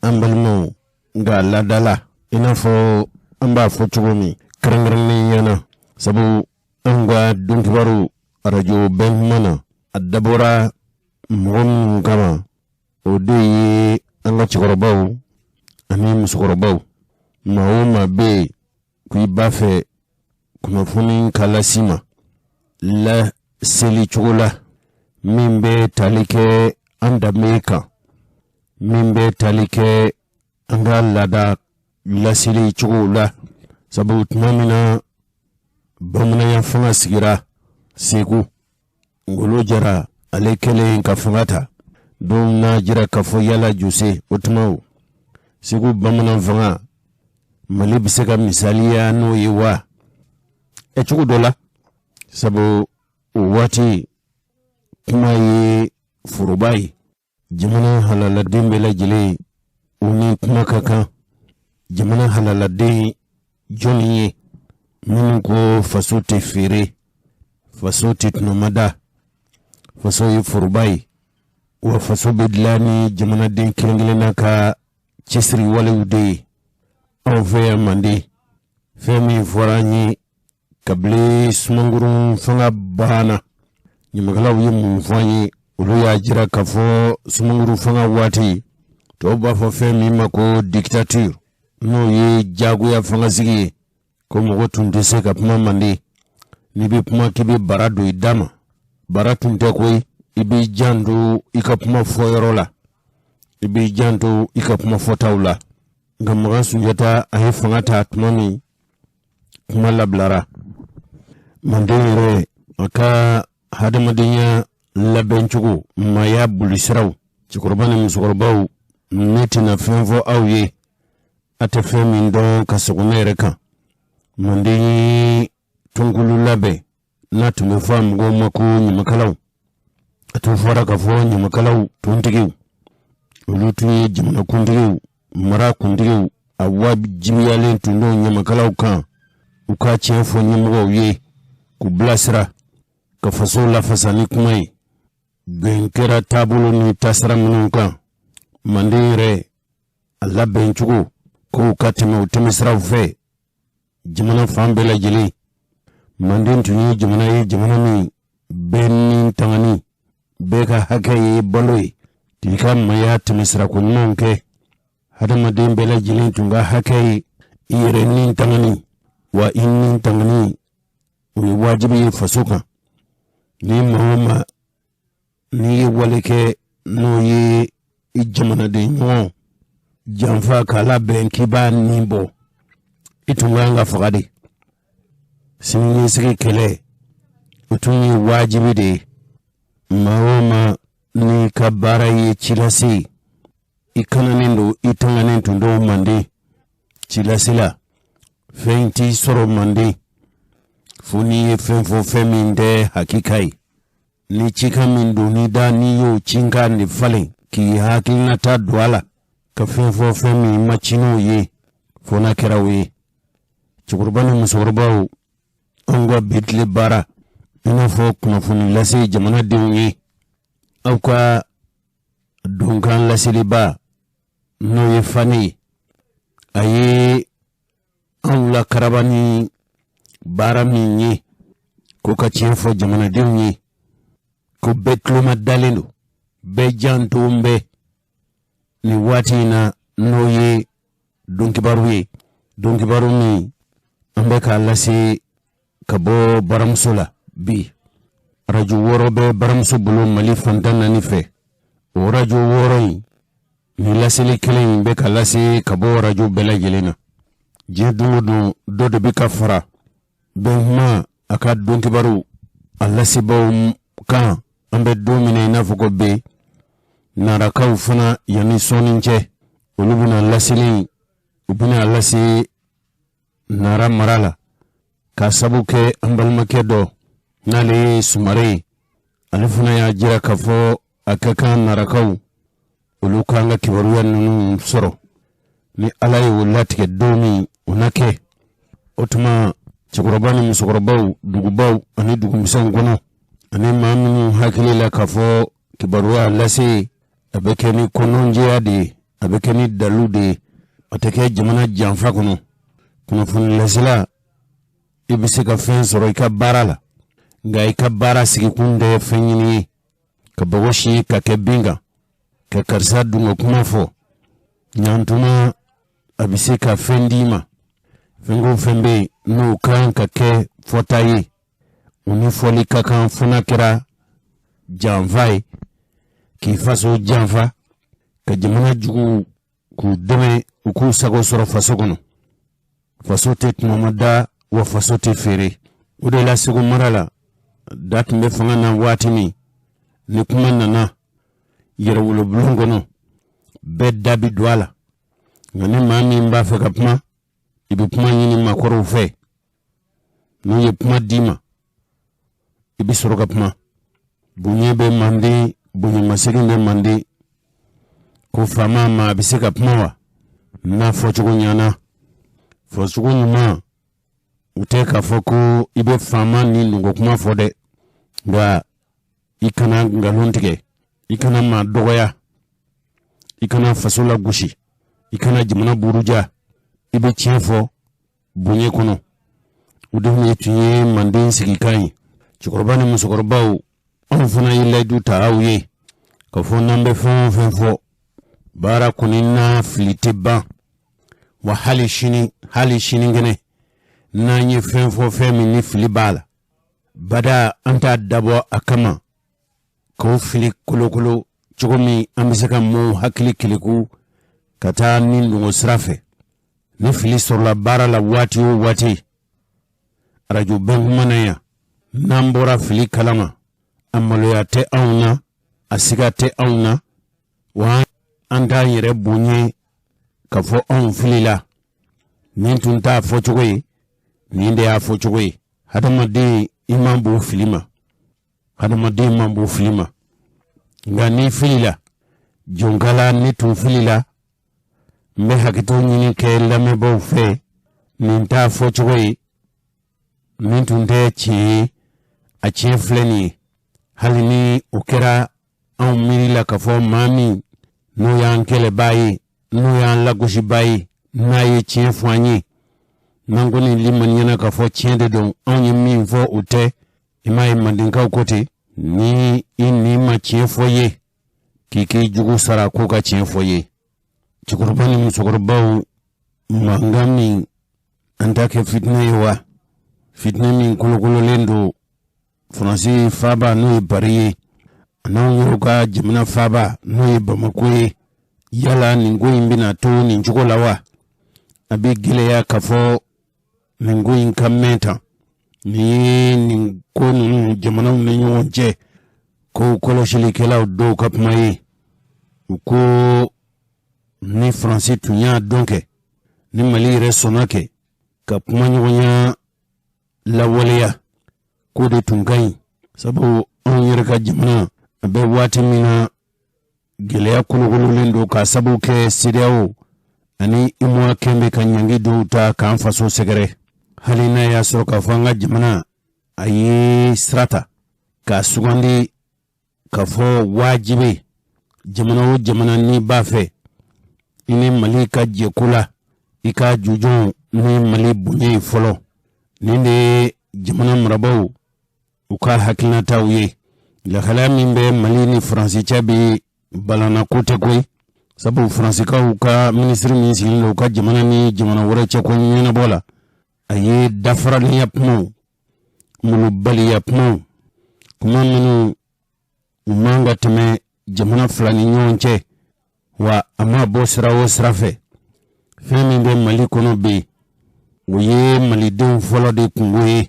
ambalmo ga ladala ina fo amba fo chugumi karangarni yana sabu angwa dunkibaru radio ben mana adabora mom gama ode anga chigorobaw ani musugorobaw maoma be kui bafe kuma funi kala sima la seli chugula mimbe talike anda meka mimbe talike anga lada la seli chugula sabu tumamina bamuna ya fanga sigira segu ngolo jara alekele ka fangata don na jira kafo yala juse utmau segu bamuna fanga mali biseka misaliya no yiwa chugu dola sabu wati kuma yi furubai jamana halaladin bela jile uni kuma kaka jamana halaladin joniye minu ko faso te fere faso te nomada faso yi furubai wa faso bedlani jamana din kilingilina ka chisri wale ude au fea mandi femi foranyi kabli sumangurun fanga bana nyimagalaw yi mumfanyi ulu ya jira kafo sumanguru fanga wati to ba fo femi mako dictature no ye jagu ya fanga sigi ko mo tunde se ka puma mandi ni bi puma kibi barado idama baratun te koy ibi jandu ikapuma foyorola ibi jandu ikapuma fotawla ngam sunjata ay fanga ta tumani kuma lablara mandere aka hadamadinya labenchugo maya bulisraw chikurbani musukorbaw netina fenfo awye ate femi don kasugunere kan mandi tungulu labe natume fam go mako nyimakalaw atu fara ka fo nyimakalaw tuntigiw ulutu jimna kundigiw mara kundigiw awab jimiyalen tundo nyimakalaw kan uka chefo nyimgo ye ku blasra ka faso la fasani kumai benkera tabulu ni tasra minunka mandire alla benchugo ko katime utimisra fe jimana fambela jili mandin tuni jimana ni benin tangani beka hakaye baloi tika maya timisra kununke hada madin bela jili tunga hakaye irenin tangani wa innin tangani wajibi fasuka ni mahoma ni waleke no ye ijamana de nyo jamfa kala benki ba nimbo itunganga fagadi sinye sigi kele utunyi wajibi de mahoma ni kabara ye chilasi ikananendo itanganento ndo mande chilasila fenti soro mande funi fenfo feminde hakikai ni chika mindu ni da ni yo chinga ni fale ki hakilina ta duala ka fenfo femi machino ye fona kerawe chukurbani musorbaw angwa bitli bara ina fo kuma funi lasi jamana diunye au ka dunkan lasi liba no ye fani aye awla karabani bara minye ko ka chefo jamana diunye ko betluma dalendo be jantumbe ni watina noye donkibaru ni ambe ka lasi kabo baramsula bi raju woro be baramsu bulu mali fantana ni fe o raju woro ni lasi kelen be ka lasi kabo raju bela jelena jedudu dodo bi kafara benma aka donkibaru alasi baw kan ambe domine na fuko be narakaw fana yani soninche ulubuna lasili ubuna lasi nara marala kasabuke ambal makedo nale sumare alifuna ya jira kafo akaka narakaw ulukanga kibaruya nunu soro ni alai wulatike domi unake otuma chikurabani musukurabaw dugubaw ani dugumsan gono ani maminu hakili la kafo kibaruwa lasi abekeni kononje adi a bɛ kɛ ni dalu de ye a tɛ kɛ jamana janfa kɔnɔ kunnafoni lasela i bɛ se ka fɛn sɔrɔ i ka baara la nka i ka baara sigikun tɛ fɛn ɲini ye ka bɔgɔ si ka kɛ bin kan ka karisa dunga kuma fɔ ɲantuma a bɛ se ka fɛn d'i ma fɛn ko fɛn bɛ yen n'o kan ka kɛ fɔta ye o ni fɔli ka kan fo n'a kɛra janfa ye k'i faso janfa ka jamana jugu k'u dɛmɛ u k'u sago sɔrɔ faso kɔnɔ faso tɛ tumamada wa faso tɛ feere o de la Segu mara la da tun bɛ fanga na waati min ni kuma nana yɛrɛwolobulon kɔnɔ bɛɛ da bi don a la nka ni maa min b'a fɛ ka kuma i bɛ kuma ɲini maakɔrɔw fɛ n'u ye kuma d'i ma i bɛ sɔrɔ ka kuma bonya bɛ Manden bonyamasegin bɛ Manden ko faama ma a bɛ se ka kuma wa n'a fɔcogo ɲana fɔcogo ɲuman u tɛ k'a fɔ ko i bɛ faama ni nugu kuma fɔ dɛ nka i kana nkalon tigɛ i kana maa dɔgɔya i kana faso la gosi i kana jamana buruja i bɛ tiɲɛ fɔ bonya kɔnɔ o de tun ye Manden sigikan ye cɛkɔrɔba ni musokɔrɔbaw anw fana ye layidu ta aw ye ka fɔ n'an bɛ fɛn o fɛn fɔ baara kɔni na fili tɛ ban wa hali sini kɛnɛ n'an ye fɛn fɔ fɛn min ni fili b'a la bada an t'a dabɔ a kama k'o fili kolokolo cogo min an bɛ se ka mɔɔw hakili keleku ka taa ni ndogo sira fɛ ni fili sɔrɔla baara la waati o waati arajo bɛn kuma na yan n'an bɔra fili kalama a maloya tɛ anw na a siga tɛ anw na wa an t'an yɛrɛ bonye ka fɔ anw filila nin tun t'a fɔcogo ye nin de y'a fɔcogo ye hadamaden i man bon fili ma nka ni filila jɔnkala ni tun filila n bɛ hakɛto ɲini kɛ lamɛnbaaw fɛ nin t'a fɔcogo ye nin tun tɛ tiɲɛ ye a tiɲɛ filɛ nin ye hali ni o kɛra anw miirila ka fɔ maa min n'o y'an kɛlɛbaa ye n'o y'an lagosibaa ye n'a ye tiɲɛ fɔ an ye n'an kɔni limaniɲɛna ka fɔ tiɲɛ de don anw ye min fɔ o tɛ i m'a ye Mandenkaw ko ten ni i ni ma tiɲɛ fɔ ye k'i k'i jugu sara k'o ka tiɲɛ fɔ ye cɛkɔrɔba ni musokɔrɔbaw mankan min an t'a kɛ fitinɛ ye wa fitinɛ min kolokololen don Faransi faaba n'o ye Bari ye n'anw yɛrɛw ka jamana faaba n'o ye Bamako ye yala nin ko in bɛna to nin cogo la wa a bɛ gɛlɛya ka fɔ nin ko in ka mɛn tan nin ye nin ko ninnu jamanaw ni ɲɔgɔn cɛ ko kɔlɔsilikɛlaw dɔw ka kuma ye u ko ni Faransi tun y'a dɔn kɛ ni Mali yɛrɛ sɔnna kɛ ka kuma ɲɔgɔnya lawaleya ko de tun ka ɲi sabu anw yɛrɛ ka jamana a bɛ waati min na gɛlɛya kolokololen don ka sabu kɛ CEDEAO ani UMOA kɛn bɛ ka ɲangi dɔw ta k'an faso sɛgɛrɛ hali n'a y'a sɔrɔ k'a fɔ an ka jamana a ye sira ta k'a sugandi k'a fɔ wajibi jamana o jamana n'i b'a fɛ i ni Mali ka jɛko la i ka jujɔn ni Mali bonya ye fɔlɔ nin de ye jamana marabaaw u ka hakilinataw ye lahalaya min bɛ Mali ni Faransi cɛ bɛ balana ko tɛ koyi sabu Faransikaw ka minisiri min sigilen don u ka jamana ni jamana wɛrɛ cɛ ko ɲɛnabɔ la a ye dafaraliya kumaw molobaliya kumaw kuma minnu u man ka tɛmɛ jamana fila ni ɲɔgɔn cɛ wa a ma bɔ sira o sira fɛ fɛn min bɛ Mali kɔnɔ bi o ye malidenw fɔlɔ de kungo ye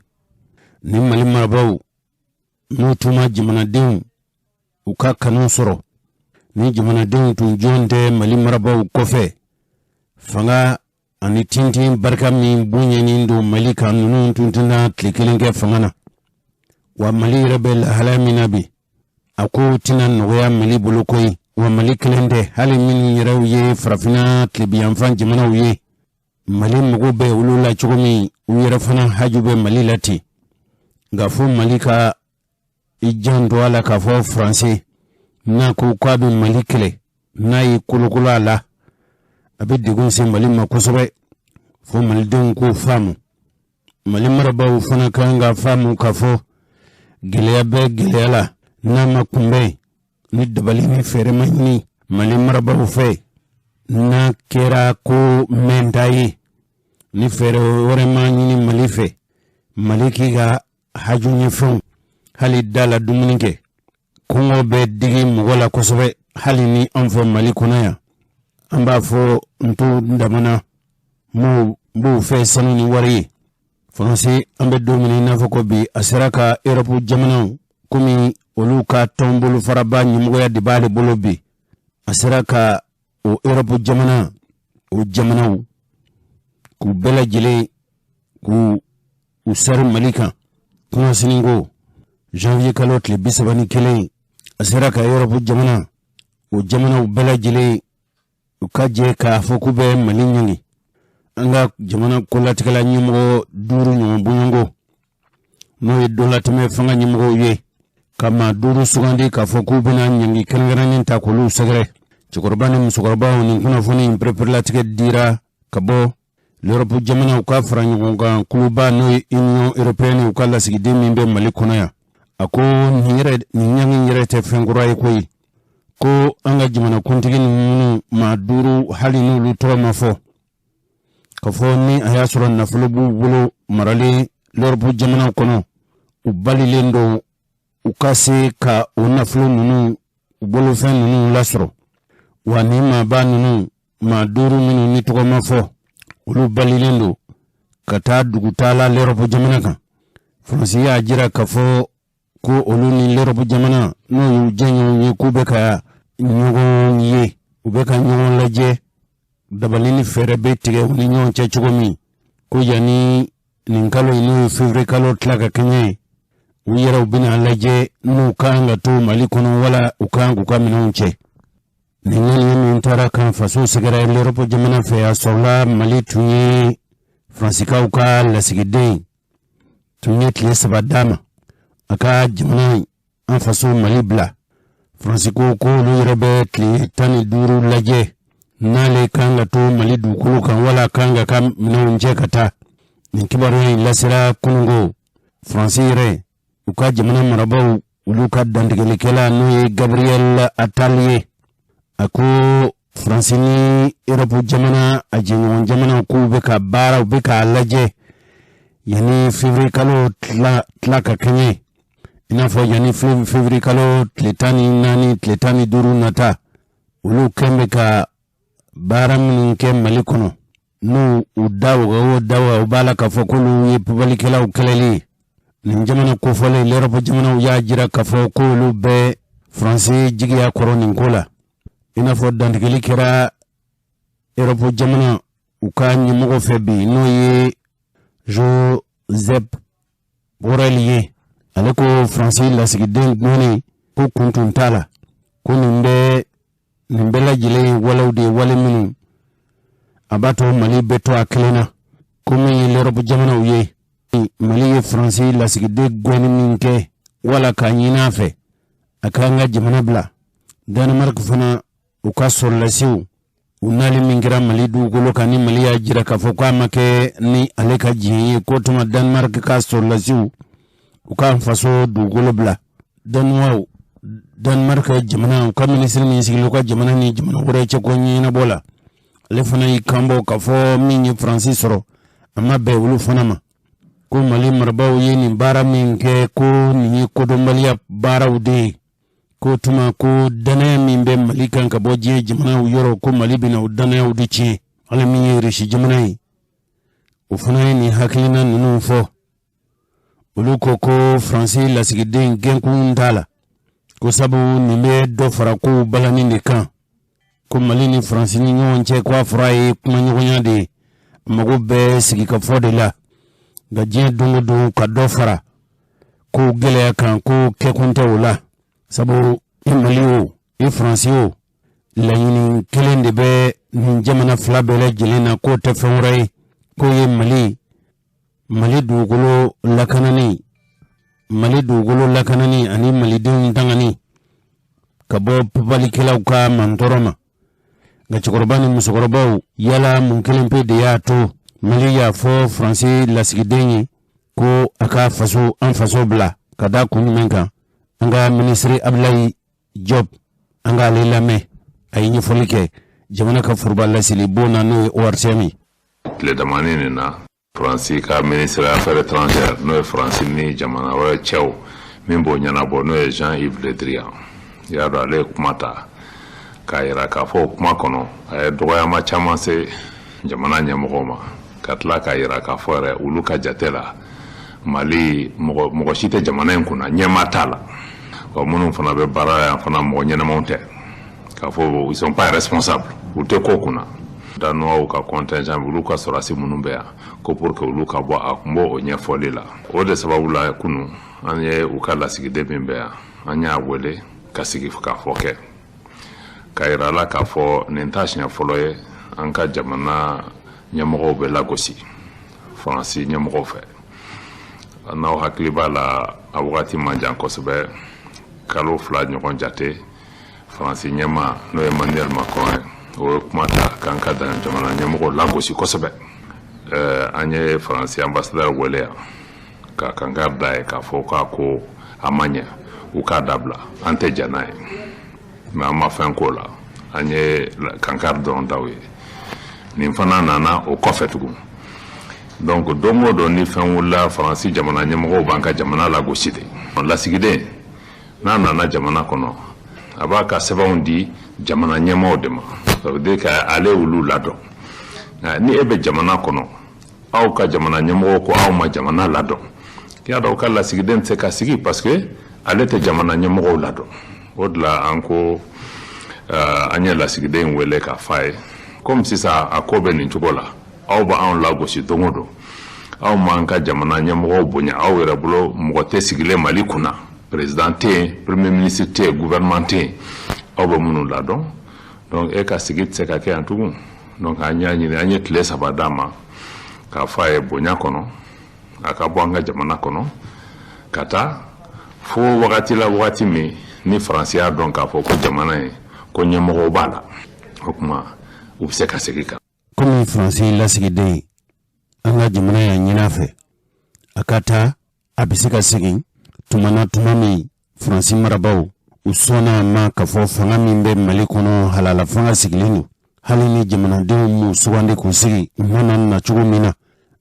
ni Mali marabaaw n'u tun ma jamanadenw u ka kanu sɔrɔ ni jamanadenw tun jɔn tɛ Mali marabaaw kɔfɛ fanga ani tintin barika min bonyɛnen don Mali kan ninnu tun tɛna tile kelen kɛ fanga na wa Mali yɛrɛ bɛ lahalaya min na bi a ko tɛna nɔgɔya Mali bolo koyi wa Mali kelen tɛ hali minnu yɛrɛw ye farafinna tilebiyanfan jamanaw ye Mali mago bɛ olu la cogo min u yɛrɛ fana haju bɛ Mali la ten nka fo Mali ka i janto a la k'a fɔ Faransi n'a ko k'a bɛ Mali kɛlɛ n'a ye kolokolo a la a bɛ degun se Mali ma kosɛbɛ fo malidenw k'o faamu. Mali marabaw fana kan ka faamu k'a fɔ gɛlɛya bɛ gɛlɛya la n'a ma kunbɛn ni dabali ni fɛɛrɛ ma ɲini Mali marabaw fɛ, n'a kɛra ko mɛn t'a ye ni fɛɛrɛ wɛrɛ ma ɲini Mali fɛ, Mali k'i ka haju ɲɛfɛnw hali da la dumuni kɛ. Kɔngɔ bɛ digi mɔgɔ la kosɛbɛ hali ni an fɔ Mali kɔnɔ yan. An b'a fɔ n to damana m'o b'o fɛ sanu ni wari ye. Faransi an bɛ don min i n'a fɔ ko bi a sera ka Europe jamanaw komi olu ka tɔn bolo faraba ɲɛmɔgɔya de b'ale bolo bi, a sera ka o Europe jamana o jamanaw k'u bɛɛ lajɛlen k'u sari Mali kan. Kuma siniko janvier kalo tile 31 a sera ka Europe jamana o jamanaw bɛɛ lajɛlen u ka jɛ k'a fɔ k'u bɛ Mali ɲɛngi. An ka jamana kolatigɛla ɲɛmɔgɔ 5 ɲɔgɔn bɔɲɔgɔnko n'o ye dɔlatɛmɛ fanga ɲɛmɔgɔw ye ka maa 5 sugandi k'a fɔ k'u bɛna ɲɛngi kɛrɛnkɛrɛnnen ta k'olu sɛgɛrɛ. Cɛkɔrɔba ni musokɔrɔbaw ni kunnafoni pereperelatigɛ dira ka bɔ l'Europe jamanaw ka fara ɲɔgɔn kan kuluba n'o ye Union Européenne u ka lasigiden min bɛ Mali kɔnɔ yan. A ko nin ɲɛngi yɛrɛ tɛ fɛn kura ye koyi, ko an ka jamanakuntigi ninnu maa 5 hali n'olu tɔgɔ ma fɔ, ka fɔ ni a y'a sɔrɔ nafolo b'u bolo maralen l'Europe jamanaw kɔnɔ, u balilen don u ka se ka o nafolo ninnu u bolofɛn ninnu lasɔrɔ. Wa ni maaba ninnu maa 5 minnu ni tɔgɔ ma fɔ olu balilen don ka taa dugutaa la l'Europe jamana kan. Faransi y'a jira k'a fɔ ko olu ni l'Europe jamana n'o y'u jɛɲɔgɔn ye k'u bɛ ka ɲɔgɔn ye, u bɛ ka ɲɔgɔn lajɛ, dabali ni fɛɛrɛ bɛ tigɛ u ni ɲɔgɔn cɛ cogo min, ko yanni nin kalo in n'o ye février kalo tila ka kɛɲɛ ye, u yɛrɛw bɛna lajɛ n'u kan ka to Mali kɔnɔ wala u kan k'u ka minɛnw cɛ. Nin ŋaniya min taara kan faso sɛgɛrɛ l'Europe jamana fɛ a sɔrɔla Mali tun ye Faransikaw ka lasigiden tun ye tile 3 d'a ma a ka jamana an faso Mali bila. Faransi ko olu yɛrɛ bɛ tile 15 lajɛ n'ale kan ka to Mali dugukolo kan wala kan ka minɛnw cɛ ka taa. Nin kibaruya in lasera kunungo Faransi yɛrɛ u ka jamana marabaw olu ka dantigilikɛla n'o ye Gabriel Attal ye. A ko Faransi ni Europe jamana a jɛɲɔgɔn jamana k'u bɛ ka baara u bɛ k'a lajɛ yanni février kalo tila ka kɛɲɛ, i n'a fɔ yanni février kalo tile 14 tile 15 nata olu kɛn bɛ ka baara minnu kɛ Mali kɔnɔ n'u daw u b'a la k'a fɔ k'olu ye pubalikɛlaw kɛlɛli. Nin jamana kofɔlen l'Europe jamanaw y'a jira k'a fɔ k'olu bɛ Faransi jigiya kɔrɔ nin ko la. I n'a fɔ dantigɛli kɛra Europe jamana u ka ɲɛmɔgɔ fɛ bi n'o ye Joseph Borrell ye. Ale ko Faransi lasigiden gɔnni ko kun tun t'a la, ko nin bɛɛ lajɛlen walew de ye wale minnu a b'a to Mali bɛ to a kelen na, ko min ye l'Europe jamanaw ye. Mali ye Faransi lasigiden gɔnni min kɛ wala k'a ɲini a fɛ a k'an ka jamana bila. Danemark fana u ka sɔrɔlasiw u nali min kɛra Mali dugukolo kan ni Mali y'a jira k'a fɔ k'a ma kɛ ni ale ka diɲɛ ye, ko tuma Danemark ka sɔrɔlasiw u ka faso dugukolo bila. Danemark jamana u ka minisiri min sigila u ka jamana ni jamana wɛrɛ cɛ ko ɲɛnabɔ la, ale fana y'i kanbɔ k'a fɔ min ye Faransi sɔrɔ a ma bɛn olu fana ma, ko Mali marabaw ye nin baara min kɛ ko nin ye kodɔnbaliya baaraw de ye, ko tuma ko danaya min bɛ Mali kan ka bɔ diɲɛ jamanaw yɔrɔ ko Mali bɛna o danayaw de tiɲɛ. Ala min ye Rusi jamana ye o fana ye nin hakilina ninnu fɔ. Olu ko Faransi lasigiden gɛnkun t'a la, ko sabu nin bɛ dɔ fara ko balani de kan, ko Mali ni Faransi ni ɲɔgɔn cɛ ko a fɔra ye kumaɲɔgɔnya de ye, a mago bɛ sigikafɔ de la, nka diɲɛ don o don ka dɔ fara ko gɛlɛya kan ko kɛkun tɛ o la. Sabu i Mali o i Faransi o laɲini kelen de bɛ nin jamana fila bɛɛ lajɛlen na, k'o tɛ fɛn wɛrɛ ye, k'o ye Mali dugukolo lakanani ani malidenw tangani ka bɔ pubalikɛlaw ka mantɔrɔ ma, nga cɛkɔrɔba ni musokɔrɔbaw yala mun kelen pe de y'a to Mali y'a fɔ Faransi lasigiden ye ko a ka faso an faso bila ka da kun jumɛn kan an ka ministre Abdoulaye Diop an ka ale lamɛn a ye ɲɛfɔli kɛ jamana ka foroba lasili bon na n'o ye ORTM. tile damani nin na Faransi ka ministre affaires étrangères n'o ye Faransi ni jamana wɛrɛ cɛw min b'o ɲɛnabɔ n'o ye Jean-Yves Le Drian i y'a dɔn ale ye kuma ta k'a yira k'a fɔ o kuma kɔnɔ a ye dɔgɔyama caman se jamana ɲɛmɔgɔw ma ka tila k'a yira k'a fɔ yɛrɛ olu ka jate la Mali mɔgɔ si tɛ jamana in kunna ɲɛma t'a la wa minnu fana bɛ baara yan fana mɔgɔ ɲɛnamaw tɛ k'a fɔ ils sont pas responsables u tɛ ko kunna Danois ka contingent olu ka sɔrɔsi minnu bɛ yan ko pour que olu ka bɔ a kun b'o o ɲɛfɔli la o de sababu la kunu an ye u ka lasigiden min bɛ yan an y'a wele ka sigi k'a fɔ kɛ k'a yira la k'a fɔ nin t'a siɲɛ fɔlɔ ye an ka jamana ɲɛmɔgɔw bɛ lagosi Faransi ɲɛmɔgɔw fɛ n'aw hakili b'a la a wagati man jan kosɛbɛ kalo 2 ɲɔgɔn jate Faransi ɲɛma n'o ye Emmanuel Macron o ye kuma ta k'an ka jamana ɲɛmɔgɔw lagosi kosɛbɛ an ye Faransi ambassadeur wele yan ka kankari da ye k'a fɔ k'a ko a ma ɲɛ u k'a dabila an tɛ jɛn n'a ye mais an ma fɛn k'o la an ye kankari dɔrɔn d'aw ye nin fana nana o kɔfɛ tugun donc don o don ni fɛn wulila Faransi jamana ɲɛmɔgɔw b'an ka jamana lagosi de lasigiden n'a nana jamana kɔnɔ a b'a ka sɛbɛnw di jamana ɲɛmɔgɔw de ma ça veut dire qu'ale olu ladɔn ni e bɛ jamana kɔnɔ aw ka jamana ɲɛmɔgɔw ko aw ma jamana ladɔn i y'a dɔn ka lasigiden tɛ se ka sigi parce que ale tɛ jamana ɲɛmɔgɔw ladɔn o de la an ko an ye lasigiden wele k'a f'a ye comme sisan a ko bɛ nin cogo la aw b'anw lagosi don o don aw m'an ka jamana ɲɛmɔgɔw bonya aw yɛrɛ bolo mɔgɔ tɛ sigilen Mali kunna président tɛ yen premier ministre tɛ yen gouvernement tɛ yen aw bɛ minnu ladɔn donc e ka sigi tɛ se ka kɛ yan tugun donc an y'a ɲini an ye tile 3 d'a ma k'a fɔ a ye bonya kɔnɔ a ka bɔ an ka jamana kɔnɔ ka taa fo wagati la wagati min ni Faransi y'a dɔn k'a fɔ ko jamana ye ko ɲɛmɔgɔw b'a la o kuma u bɛ se ka segin kan. Komi Faransi lasigiden an ka jamana y'a ɲini a fɛ a ka taa a bɛ se ka segin tuma min Faransi marabaw u sɔnna ma k'a fɔ fanga min bɛ Mali kɔnɔ halala fanga sigilen don hali ni jamanadenw m'u sugandi k'u sigi u mana na cogo min na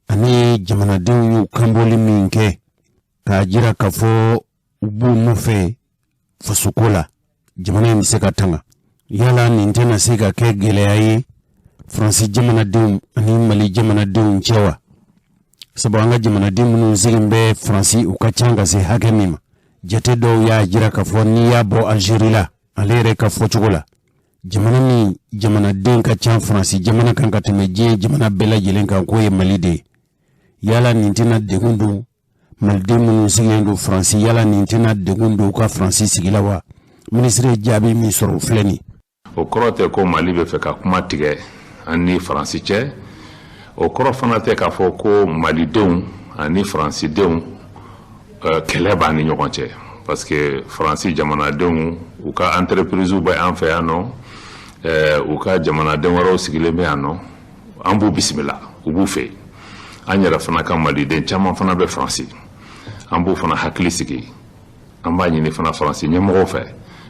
ani jamanadenw y'u kanbɔli min kɛ k'a jira k'a fɔ u b'u nɔfɛ fasoko la jamana in bɛ se ka tanga yala nin tɛna se ka kɛ gɛlɛya ye Faransi jamanadenw ani Mali jamanadenw cɛ wa sabu an ka jamanaden minnu sigin bɛ Faransi u ka ca ka se hakɛ min ma jate dɔw y'a jira k'a fɔ n'i y'a bɔ Algérie la ale yɛrɛ ka fɔcogo la jamana min jamanaden ka ca Faransi jamana kan ka tɛmɛ diɲɛ jamana bɛɛ lajɛlen kan k'o ye Mali de ye yala nin tɛna degun don Maliden minnu sigilen don Faransi yala nin tɛna degun don u ka Faransi sigi la wa ministre jaabi min sɔrɔ o filɛ nin o kɔrɔ tɛ ko Mali bɛ fɛ ka kuma tigɛ an ni Faransi cɛ o kɔrɔ fana tɛ k'a fɔ ko Malidenw ani Faransidenw kɛlɛ b'a ni ɲɔgɔn cɛ parce que Faransi jamanadenw u ka entreprise bɛ an fɛ yan nɔ u ka jamanaden wɛrɛw sigilen bɛ yan nɔ an b'u bisimila u b'u fɛ an yɛrɛ fana ka Maliden caman fana bɛ Faransi an b'u fana hakili sigi an b'a ɲini fana Faransi ɲɛmɔgɔw fɛ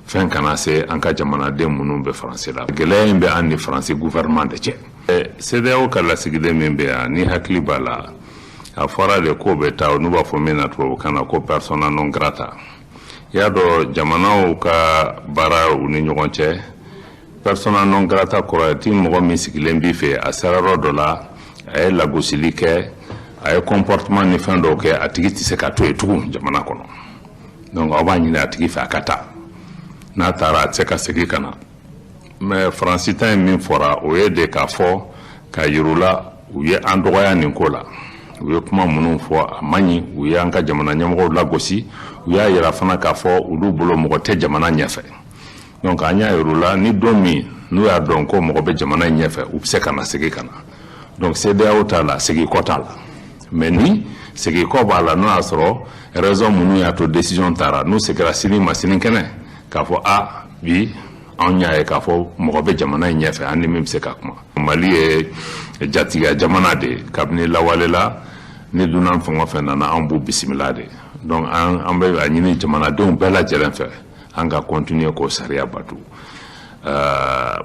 fɛn kana se an ka jamanaden minnu bɛ Faransi la gɛlɛya in bɛ an ni Faransi gouvernement de cɛ CEDEAO ka lasigiden min bɛ yan ni hakili b'a la a fɔra de ko bɛ taa n'u b'a fɔ min na tubabukan na ko persona non grata i y'a dɔn jamanaw ka baara u ni ɲɔgɔn cɛ persona non grata kɔrɔ ti mɔgɔ min sigilen b'i fɛ a sera yɔrɔ dɔ la a ye lagosili kɛ a ye comportement ni fɛn dɔw kɛ a tigi tɛ se ka to yen tugun jamana kɔnɔ donc aw b'a ɲini a tigi fɛ a ka taa n'a taara a tɛ se ka segin ka na mais Faransi ta in min fɔra o ye de k'a fɔ ka yir'u la u ye an dɔgɔya nin ko la u ye kuma minnu fɔ a man ɲi u ye an ka jamana ɲɛmɔgɔw lagosi u y'a yira fana k'a fɔ olu bolo mɔgɔ tɛ jamana ɲɛfɛ donc an y'a yir'u la ni don min n'u y'a dɔn ko mɔgɔ bɛ jamana in ɲɛfɛ u bɛ se ka na segin ka na donc CEDEAO t'a la segin kɔ t'a la mais ni segin kɔ b'a la n'o y'a sɔrɔ raison minnu y'a to décision taara n'u seginna sini ma sinikɛnɛ k'a fɔ bi an y'a ye k'a fɔ mɔgɔ bɛ jamana in ɲɛfɛ an ni min bɛ se ka kuma Mali ye jatigiya jamana de kabini lawale la ni dunan fɛn o fɛn nana an b'u bisimila de donc an bɛ a ɲini jamanadenw bɛɛ lajɛlen fɛ an ka continuer k'o sariya bato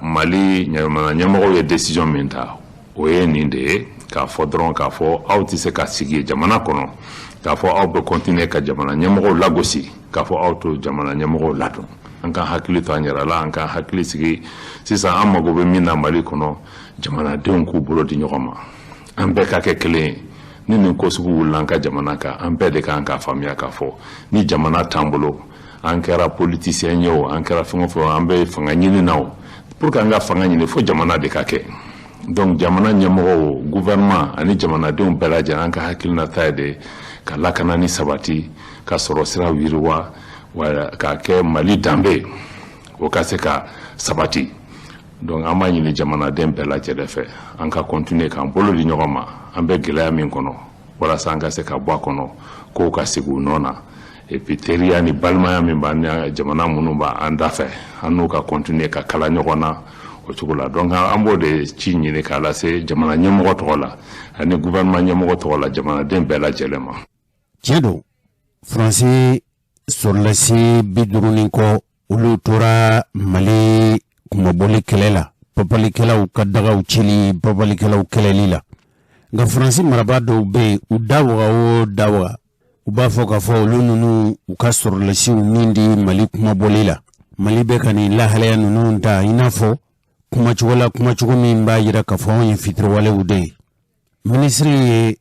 Mali ɲɛmɔgɔw ye décision min ta o ye nin de ye k'a fɔ dɔrɔn k'a fɔ aw tɛ se ka sigi jamana kɔnɔ k'a fɔ aw bɛ continuer ka jamana ɲɛmɔgɔw lagosi k'a fɔ aw to jamana ɲɛmɔgɔw ladon an ka hakili to an yɛrɛ la an ka hakili sigi sisan an mago bɛ min na Mali kɔnɔ jamanadenw k'u bolo di ɲɔgɔn ma an bɛɛ ka kɛ kelen ye ni nin ko sugu wulila an ka jamana kan an bɛɛ de kan ka faamuya k'a fɔ ni jamana t'an bolo an kɛra politicien ye o an kɛra fɛn o fɛn an bɛ fanga ɲini na o pour que an ka fanga ɲini fo jamana de ka kɛ donc jamana ɲɛmɔgɔw gouvernement ani jamanadenw bɛɛ lajɛlen an ka hakilinata ye de ka lakana ni sabati ka sɔrɔ siraw yiriwa k'a kɛ Mali danbe o ka se ka sabati donc an b'a ɲini jamanaden bɛɛ lajɛlen fɛ an ka continuer k'an bolo di ɲɔgɔn ma an bɛ gɛlɛya min kɔnɔ walasa an ka se ka bɔ a kɔnɔ k'o ka sigi u nɔ na et puis teriya ni balimaya min b'an ni jamana minnu b'an da fɛ an n'u ka continuer ka kala ɲɔgɔn na o cogo la donc an b'o de ci ɲini k'a lase jamana ɲɛmɔgɔ tɔgɔ la ani gouvernement ɲɛmɔgɔ tɔgɔ la jamanaden bɛɛ lajɛlen ma. Tiɲɛ don Faransi sɔrɔlasi 50 kɔ olu tora Mali kumabɔli kɛlɛ la papalikɛlaw ka dagaw cili papalikɛlaw kɛlɛli la nka Faransi marabaa dɔw bɛ yen u da waga o da waga u b'a fɔ k'a fɔ olu ninnu u ka sɔrɔlasiw min di Mali kumabɔli la Mali bɛ ka nin lahalaya ninnu ta i n'a fɔ kumacogo min b'a jira k'a fɔ anw ye fitiriwalew de ye minisiri ye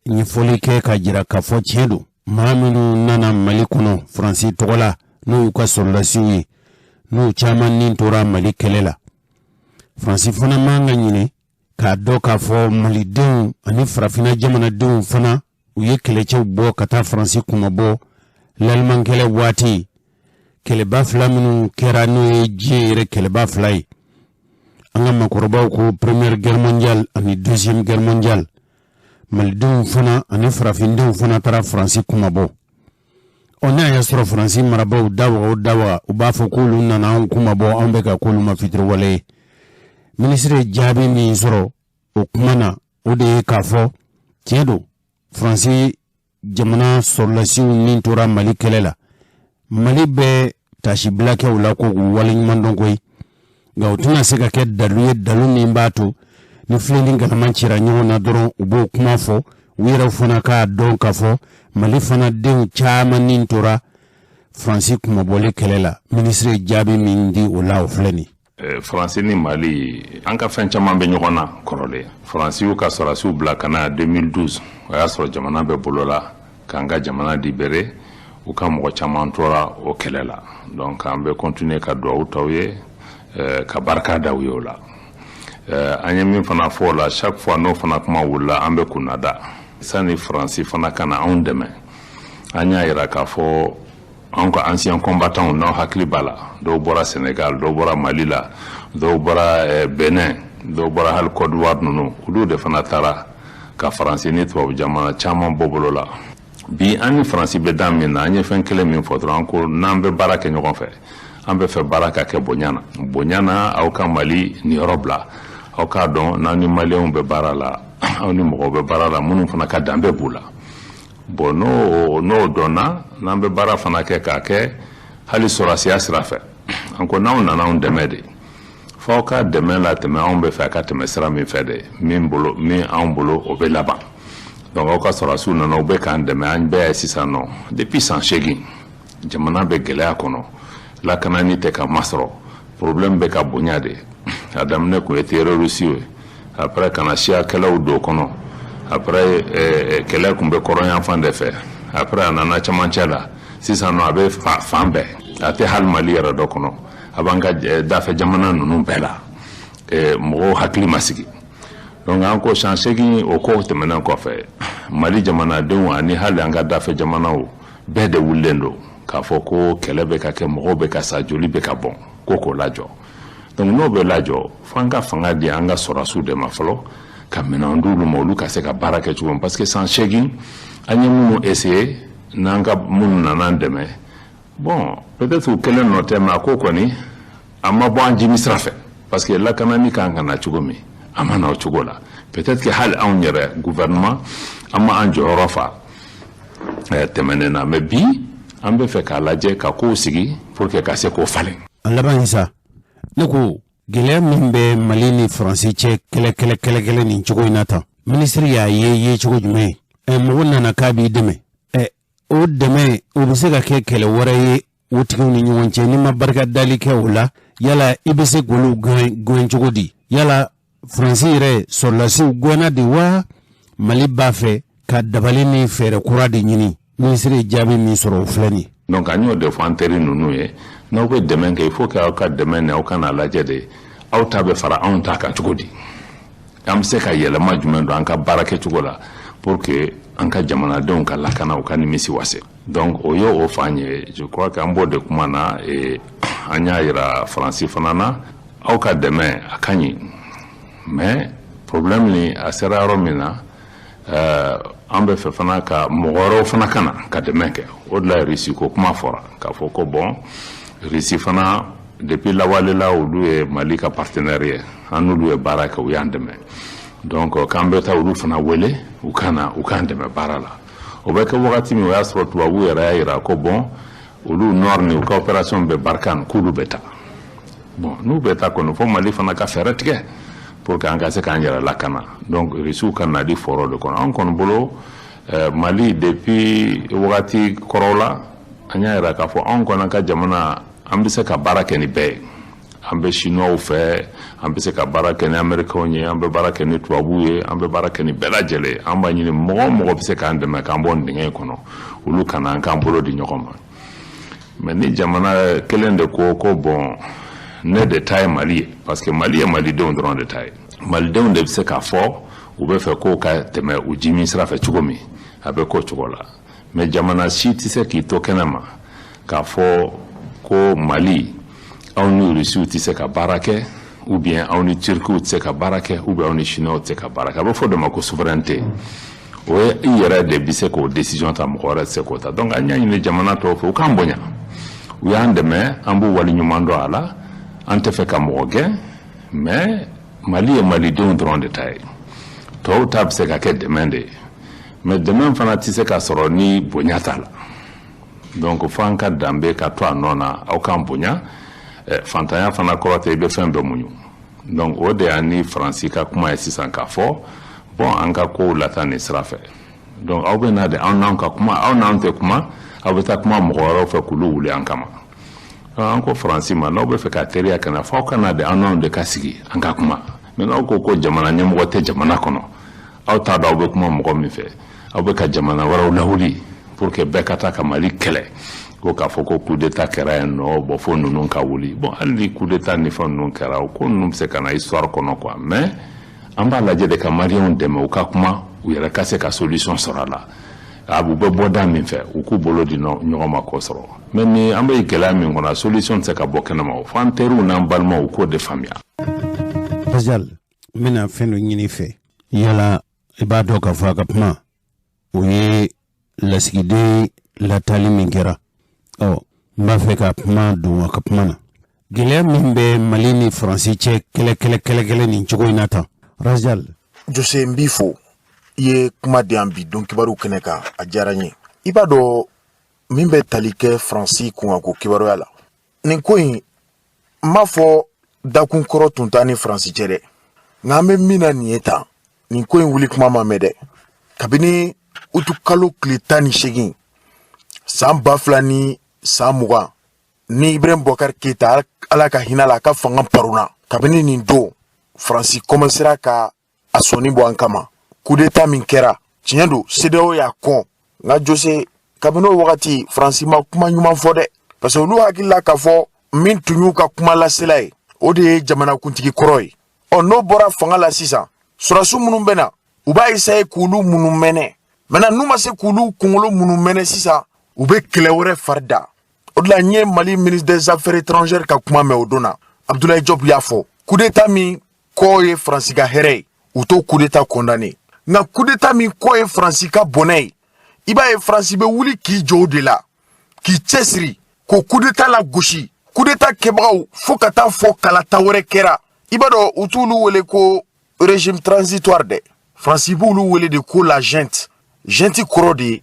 ɲɛfɔli kɛ ka jira k'a fɔ tiɲɛ don maa minnu nana Mali kɔnɔ Faransi tɔgɔ la n'o y'u ka sɔrɔlasiw ye n'u caman nin tora Mali kɛlɛ la Faransi fana man ka ɲini k'a dɔn k'a fɔ Malidenw ani farafina jamanadenw fana u ye kɛlɛcɛw bɔ ka taa Faransi kumabɔ l'Allemagne waati kɛlɛba fila minnu kɛra n'o ye diɲɛ yɛrɛ kɛlɛba fila ye an ka makɔrɔbaw ko Première Guerre mondiale ani Deuxième Guerre mondiale Malidenw fana ani farafindenw fana taara Faransi kumabɔ n'a y'a sɔrɔ Faransi marabaw dawaga u b'a fɔ k'olu nana anw kumabɔ anw bɛ ka k'olu ma fitiriwale ye minisiri jaabi min sɔrɔ o kuma na o de ye k'a fɔ tiɲɛ don Faransi jamana sɔrɔlasiw min tora Mali kɛlɛ la Mali bɛ tasibila kɛ u la ko k'u waleɲuman dɔn koyi nka u tɛna se ka kɛ dalu ye dalu min b'a to ni filɛli galama cira ɲɔgɔn na dɔrɔn u b'o kuma fɔ u yɛrɛ fana k'a dɔn k'a fɔ Mali fana denw caman nin tora Faransi kumabɔli kɛlɛ la minisiri jaabi min di o la o filɛ nin Faransi ni Mali an ka fɛn caman bɛ ɲɔgɔn na kɔrɔlen Faransi y'u ka sɔrɔdasiw bila ka na 2012 o y'a sɔrɔ jamana bɛ bolo la k'an ka jamana libéré u ka mɔgɔ caman tora o kɛlɛ la donc an bɛ continuer ka dugawu t'aw ye ka barika da u ye o la an ye min fana fɔ o la chaque fois n'o fana kuma wulila an bɛ kunna da sani Faransi fana ka na anw dɛmɛ an y'a jira k'a fɔ anw ka ancien combattants n'aw hakili b'a la dɔw bɔra Sénégal dɔw bɔra Mali la dɔw bɔra Benin dɔw bɔra hali Côte d'Ivoire ninnu olu de fana taara ka Faransi ni tubabu jamana caman bɔ bolo la bi an ni Faransi bɛ da min na an ye fɛn kelen min fɔ dɔrɔn ko n'an bɛ baara kɛ ɲɔgɔn fɛ an bɛ fɛ baara ka kɛ bonya na aw ka Mali niyɔrɔ bila aw k'a dɔn n'an ni Maliyɛnw bɛ baara la aw ni mɔgɔw bɛ baara la minnu fana ka danbe b'u la bon n'o dɔnna n'an bɛ baara fana kɛ k'a kɛ hali sɔrɔsiya sira fɛ an ko n'anw nana anw dɛmɛ de fɔ aw ka dɛmɛ la tɛmɛ anw bɛ fɛ a ka tɛmɛ sira min fɛ de min anw bolo o bɛ laban donc aw ka sɔrɔsiw nana u bɛ k'an dɛmɛ an bɛɛ ye sisan nɔ depuis san 8 jamana bɛ gɛlɛya kɔnɔ lakanani tɛ ka masɔrɔ problème bɛ ka bonya de a daminɛ kun ye terroriste ye après kana siyakɛlaw don kɔnɔ après kɛlɛ kun bɛ kɔrɔnyan fan de fɛ après a nana camancɛ la sisan nɔ a bɛ fan bɛɛ a tɛ hali Mali yɛrɛ dɔ kɔnɔ a b'an ka dafɛ jamana ninnu bɛɛ la mɔgɔw hakili ma sigi donc an ko san 8 o ko tɛmɛnen kɔfɛ Mali jamanadenw ani hali an ka dafɛ jamanaw bɛɛ de wulilen don k'a fɔ ko kɛlɛ bɛ ka kɛ mɔgɔw bɛ ka sa joli bɛ ka bɔn ko lajɔ donc n'o bɛ lajɔ fo an ka fanga di an ka sɔrɔdasiw de ma fɔlɔ ka minɛn d'olu ma olu ka se ka baara kɛ cogo min parce que san 8 an ye minnu essayer n'an ka minnu nana an dɛmɛ bon peut-être u kelen nɔ tɛ mais a ko kɔni amma bo an jimi srafe parce que la kanani kan kana chugumi amana o chugola peut-être que hal an yere gouvernement amma an jorofa temenena mais bi ambe fe ka laje ka ko sigi pour que ka se ko falen alaban isa nako gele mimbe malini français che kele ni chugo inata ministre ya ye chugo jume mo wonna kabi deme o deme o bisega ke kele waraye wutigu ni nyonche ni mabarka dalike wala yala ibese golu gwen chugo di yala français re solasi gona di wa mali bafe ka dabalini fere kuradi nyini ministre jabi mi soro flani donc agno de fanteri nunu ye no be demain que il faut que ka demain ne o kana laje de aw tabe fara on ta kan chugodi am se ka yele majumen do anka barake chugola pour que anka jamana de on ka lakana o kan misi wase donc oyo o fanye je crois que ambo de kumana et anya ira français fanana aw ka demain akanyi mais problème ni asera romina ambe fe fana ka mogoro fana kana ka demain ke o de la Russie ko kuma fora ka foko bon Russie fana depuis la walela ou e Mali ka partenariat anu e baraka u yandeme donc kambeta u fana wele u kan deme barala o be ka wakati mi wa sro tuwa u era ko bon u nord ni coopération be barkan kulu beta bon nous beta ko no fo Mali fana ka ferretke pour que engagé kan yara lakana donc Russie kan na di foro de kon an kon bolo Mali depuis wakati korola anya era ka fo an kon ka jamana ambe se ka baraka ni be ambe chinois fait ambe se ka baraka ni américain ambe baraka ni tuabuye ambe baraka ni belajele amba ni mo se ka ndema ka mbon dinga kono ulu kana kan bolo di nyokoma mais ni jamana kelende ko bon ne détail Mali parce que Mali de on drone détail Mali de on de se ka fo ou be fe ko ka teme u jimi sra fe chugomi abe ko chugola mais jamana si ti se ki to kenama ka fo ko Mali on Russie ti se ka barake ou bien on Turquie ti se ka barake ou bien on Chinois ti se ka barake ba fo de ma ko souveraineté o yere de bise ko décision ta mo ora se ko ta donc anya ni jamana to fo kan bonya u yande me ambu wali nyumando ala ante fe ka mo gen mais Mali de on drone détail to tab se ka ke demande mais demain fana ti se ka soro ni bonyata la donc fanka dambe ka to anona au kambonya fantanya fana korote be fembe munyu donc o de ani francika kuma 600 ka fo bon anka ko latani srafe donc au bena de ananka kuma au nante kuma au beta kuma mgoro fe kulu wuli ankama anko franci ma no be fe ka teria kana fo kana de anon de kasigi anka kuma mais no ko jamana nyamgo te jamana kono au ta da be kuma mgo mi fe au be ka jamana wara lawuli pour que bekata ka Mali kele ko ka foko coup d'état kera no bo fo nunu ka wuli bon ali coup d'état ni fo nunu kera ko num se kana histoire kono quoi mais amba la de ka Mali on deme o ka kuma u yera ka se ka solution sera là abu be boda mi fe u ku bolo di no nyoma ko soro mais ni amba ikela mi ngona solution se ka bokena ma fo anteru na balma u ko de famia Pascal mina fenu nyini fe yala ibado ka fa ka pma u ye la sigide la tali mingera mba fe ka pma du ka pma na gele mimbe malini français che kele ni chugo inata Rajal Jose Mbifo ye kuma de ambi donc kibaru keneka ajaranye ibado mimbe talike français ku ko kibaru yala ni koyi mafo dakun koro tuntani français chere ngame mina nieta ni koyi wuli kuma mamede kabini utu kalo klitani shegin samba flani samuga ni Ibrahim Bokar Keita ala ka hinala ka fanga paruna kabini ni do Francis commencera ka asoni bo ankama coup d'état min kera tiendo CEDEAO ya kon nga Jose kabino wakati Francis ma kuma nyuma fode parce que lu hakilla ka fo min tunyu ka kuma la selay o de jamana kuntigi koroi on no bora fanga la sisa surasu munum bena uba isaye kulu munum mene mena numa se kulu kungolo munum mene sisa ube kelewore farda odla nye Mali ministre des affaires étrangères ka kuma me odona Abdoulaye Diop yafo coup d'état mi ko ye Francis ka here uto coup d'état condamné na coup d'état mi ko ye Francis ka bonay iba ye Francis be wuli ki jo de la ki chesri ko coup d'état la goshi coup d'état kɛbagaw fo ka taa fɔ kalata wɛrɛ kɛra i b'a dɔn u t'olu wele ko régime transitoire dɛ Fransi b'olu wele de ko la junte junte kɔrɔ de ye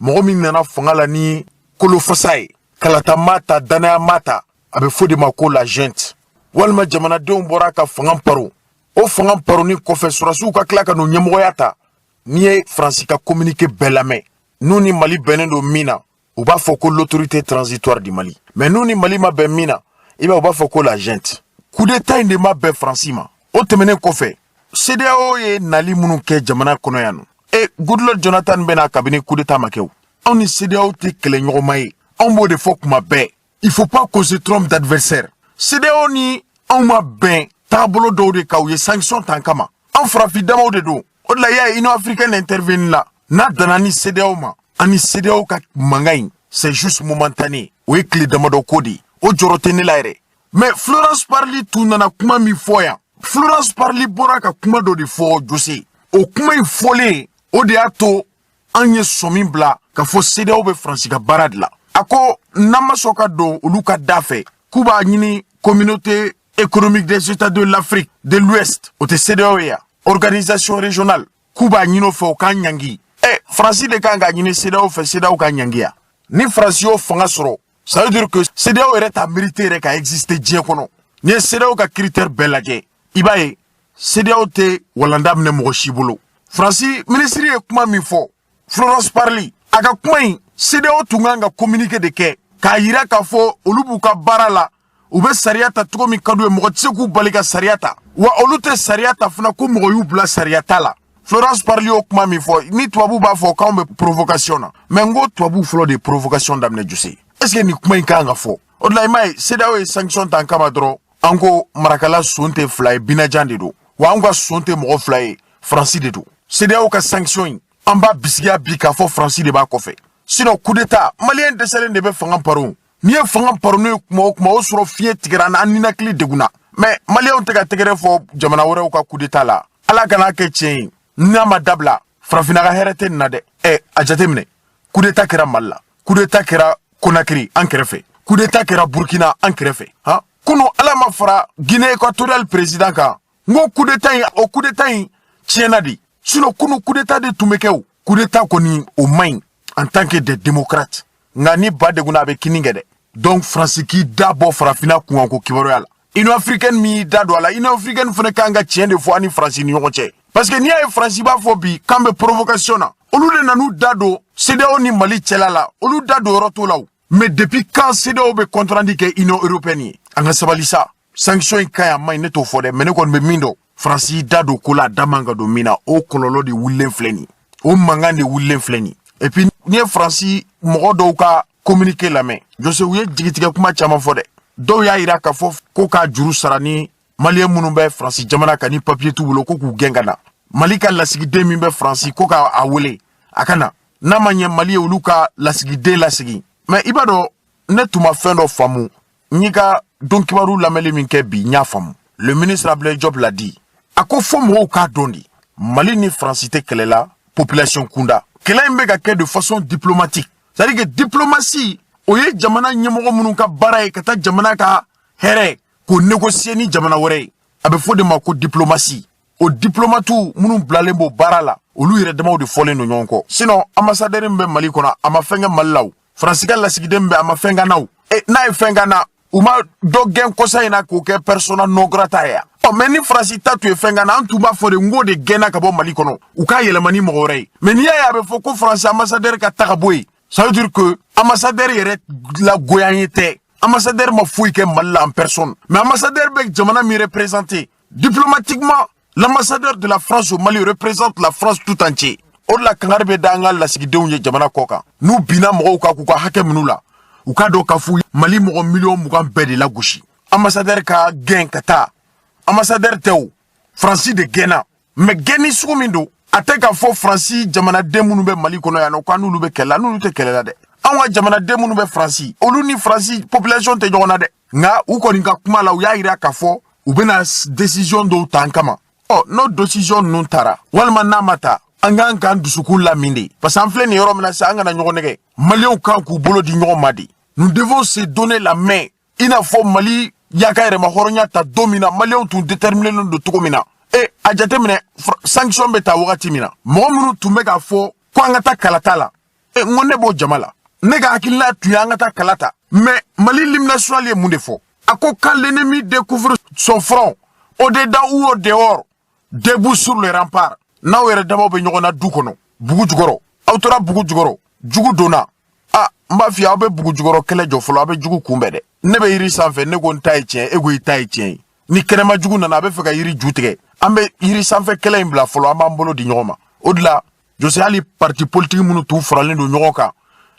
mɔgɔ min nana fanga la ni kolofasa ye kalata mata danaya mata a bɛ fɔ de ma ko la junte walima jamanadenw bɔra ka fanga paro o fanga paroni kɔfɛ surasiw ka tila ka n'o ɲɛmɔgɔya ta n'i ye Fransi ka communiqué bɛɛ lamɛn n'u ni Mali bɛnnen don min na u b'a fɔ ko l'autorité transitoire du Mali mais n'u ni Mali ma bɛn min na i b'a u b'a fɔ ko la junte coup d'état in de ma bɛn Fransi ma o tɛmɛnen kɔfɛ CEDEAO ye nali minnu kɛ jamana kɔnɔ yan nɔ Goodluck Jonathan bɛna kabini coup d'état ma kɛ o anw ni CEDEAO tɛ kɛlɛɲɔgɔnma ye anw b'o de fɔ kuma bɛɛ il faut pas qu'on se trompe d'adversaire CEDEAO ni anw ma bɛn taabolo dɔw de ka u ye sanction tan kama anw farafin damaw de don o de la y'a ye Union africaine intervenir la n'a danna ni CEDEAO ma ani CEDEAO ka mankan in c'est juste momentané o ye tile damadɔ ko de ye o jɔrɔ tɛ ne la yɛrɛ mais Florence Parly tun nana kuma min fɔ yan Florence Parly bɔra ka kuma dɔ de fɔ Jose o kuma in fɔlen o de y'a to an ye sɔmi bila ka fɔ CEDEAO bɛ Fransi ka baara de la a ko n'an ma sɔn ka don olu ka da fɛ k'u b'a ɲini communauté économique des États de l'Afrique de l'Ouest o tɛ CEDEAO ye yan organisation régionale k'u b'a ɲini o fɛ o k'a ɲangi Fransi de kan ka ɲini CEDEAO fɛ CEDEAO ka ɲangi yan ni Fransi y'o fanga sɔrɔ ça veut dire que CEDEAO yɛrɛ t'a mérité yɛrɛ ka exister diɲɛ kɔnɔ n'i ye CEDEAO ka critère bɛɛ lajɛ i b'a ye CEDEAO tɛ walanda minɛ mɔgɔ si bolo Fransi ministre ye kuma min fɔ Florence Parly a ka kuma in CEDEAO tun kan ka communiqué de kɛ k'a yira k'a fɔ olu b'u ka baara la u bɛ sariya ta cogo min ka d'u ye mɔgɔ tɛ se k'u bali ka sariya ta wa olu tɛ sariya ta fana ko mɔgɔ y'u bila sariya ta la Florence Parly y'o kuma min fɔ ni tubabu b'a fɔ k'anw bɛ provocation na mais n ko tubabu fɔlɔ de ye provocation daminɛ Jose est-ce que nin kuma in kan ka fɔ o de la i m'a ye CEDEAO ye sanction ta n kama dɔrɔn an ko marakala son tɛ fila ye Binajan de don wa an ka son tɛ mɔgɔ fila ye Fransi de don CEDEAO ka sanction in an b'a bisigiya bi k'a fɔ Fransi de b'a kɔfɛ sinon coup d'état maliyɛn dɛsɛlen de bɛ fanga paro n'i ye fanga paro n'o ye kuma o kuma o sɔrɔ fiɲɛ tigɛra an ninakili degunna mais maliyɛnw tɛ ka tɛgɛrɛ fɔ jamana wɛrɛw ka coup d'état la ala kana kɛ tiɲɛ ye n'a ma dabila farafinna ka hɛrɛ tɛ nin na dɛ a jateminɛ coup d'état kɛra Mali la coup d'état kɛra Conakry an kɛrɛfɛ coup d'état kɛra Burkina an kɛrɛfɛ han kunu ala ma fara Guinée équatoriale président kan n ko coup d'état in o coup d'état in tiɲɛna de sinon kunu coup d'état de tun bɛ kɛ o coup d'état kɔni o man ɲi en tant que des démocrates nka ni ba degunna a bɛ kini kɛ dɛ donc Fransi k'i da bɔ farafinna kunkanko kibaruya la Union africaine min y'i da don a la Union africaine fana kan ka tiɲɛ de fɔ ani Fransi ni ɲɔgɔn cɛ parce que n'i y'a ye Fransi b'a fɔ bi k'an bɛ provocation na olu de nan'u da don CEDEAO ni Mali cɛla la olu da don yɔrɔ t'o la o mais depuis quand CEDEAO bɛ contrandi kɛ Union européenne ye an ka sabali sa sanction in ka ɲi a ma ɲi ne t'o fɔ dɛ mais ne kɔni bɛ min dɔn Fransi y'i da don ko la a da man ka don min na o kɔlɔlɔ de wulilen filɛ nin ye o mankan de wulilen filɛ nin ye et puis n'i ye Fransi mɔgɔ dɔw ka communiqué lamɛn Jose u ye jigitigɛ kuma caman fɔ dɛ dɔw y'a yira k'a fɔ ko k'a juru sara ni maliyɛn minnu bɛ Fransi jamana kan ni papier t'u bolo ko k'u gɛn ka na Mali ka lasigiden min bɛ Fransi ko k'a wele a ka na n'a ma ɲɛ Mali ye olu ka lasigiden lasigi mais i b'a dɔn ne tun ma fɛn dɔ faamu n y'i ka don kibaru lamɛnli min kɛ bi n y'a faamu le ministre Abdoulaye Diop l'a dit a ko fɔ mɔgɔw k'a dɔn de Mali ni Fransi tɛ kɛlɛ la population kunda kɛlɛ in bɛ ka kɛ de façon diplomatique c'est-à-dire que diplomatie o ye jamana ɲɛmɔgɔ minnu ka baara ye ka taa jamana ka hɛrɛ k'o négocier ni jamana wɛrɛ ye a bɛ fɔ de ma ko diplomatie o diplomatiw minnu bilalen b'o baara la olu yɛrɛ damaw de fɔlen don ɲɔgɔn kɔ sinon ambassadeur min bɛ Mali kɔnɔ a ma fɛn kɛ Mali la o Fransi ka lasigiden min bɛ a ma fɛn kɛ na o n'a ye fɛn kɛ na u ma dɔ gɛn kɔsa in na k'o kɛ persona non grata ye mais ni Fransi ta tun ye fɛn kɛ na an tun b'a fɔ de n k'o de gɛnna ka bɔ Mali kɔnɔ u k'a yɛlɛma ni mɔgɔ wɛrɛ ye mais n'i y'a ye a bɛ fɔ ko Fransi ambassadeur ka ta ka bɔ yen ça veut dire que ambassadeur yɛrɛ la goyanye tɛ ambassadeur ma foyi kɛ Mali la en personne mais ambassadeur bɛ jamana min représenter diplomatiquement l'ambassadeur de la France au Mali représente la France tout entier o de la kangari bɛ da an ka lasigidenw ye jamana kɔ kan n'u binna mɔgɔw kan k'u ka hakɛ minnu la u k'a dɔn k'a fɔ Mali mɔgɔ miliyɔn 20 bɛɛ de lagosi ambassadeur ka gɛn ka taa ambassadeur tɛ o Fransi de gɛnna mais gɛnni sugu min don a tɛ k'a fɔ Fransi jamanaden minnu bɛ Mali kɔnɔ yan nɔ k'an n'olu bɛ kɛlɛ la n'olu tɛ kɛlɛ la dɛ anw ka jamanaden minnu bɛ Fransi olu ni Fransi population tɛ ɲɔgɔn na dɛ nka u kɔni ka kuma la u y'a yira k'a fɔ u bɛna décision dɔw ta an kama n'o décision ninnu taara walima n'a ma ta an k'an k'an dusukun lamin de parce que an filɛ nin yɔrɔ min na sisan an kana ɲɔgɔn nɛgɛ maliyɛnw kan k'u bolo di ɲɔgɔn ma de nous devons se donner la main ina fo Mali yaka yɛrɛ ma hɔrɔnya ta don min na maliyɛnw tun déterminé don cogo min na a jateminɛ sanction bɛ ta wagati min na mɔgɔ minnu tun bɛ k'a fɔ ko an ka taa kalata la n ko ne b'o jama la ne ka hakilina tun ye an ka taa kalata mais Mali l'hymne national ye mun de fɔ a ko quand l'ennemi découvre son front au dedans ou au dehors debout sur les remparts n'aw yɛrɛ damaw bɛ ɲɔgɔn na du kɔnɔ bugu jukɔrɔ aw tora bugu jukɔrɔ jugu donna n b'a f'i ye aw bɛ bugu jukɔrɔ kɛlɛ jɔ fɔlɔ aw bɛ jugu kunbɛn dɛ ne bɛ yiri sanfɛ ne ko n ta ye tiɲɛ e ko i ta ye tiɲɛ ye ni kɛnɛma jugu nana a bɛ fɛ ka yiri ju tigɛ an bɛ yiri sanfɛ kɛlɛ in bila fɔlɔ an b'an bolo di ɲɔgɔn ma o de la Jose hali parti politique minnu t'u faralen don ɲɔgɔn kan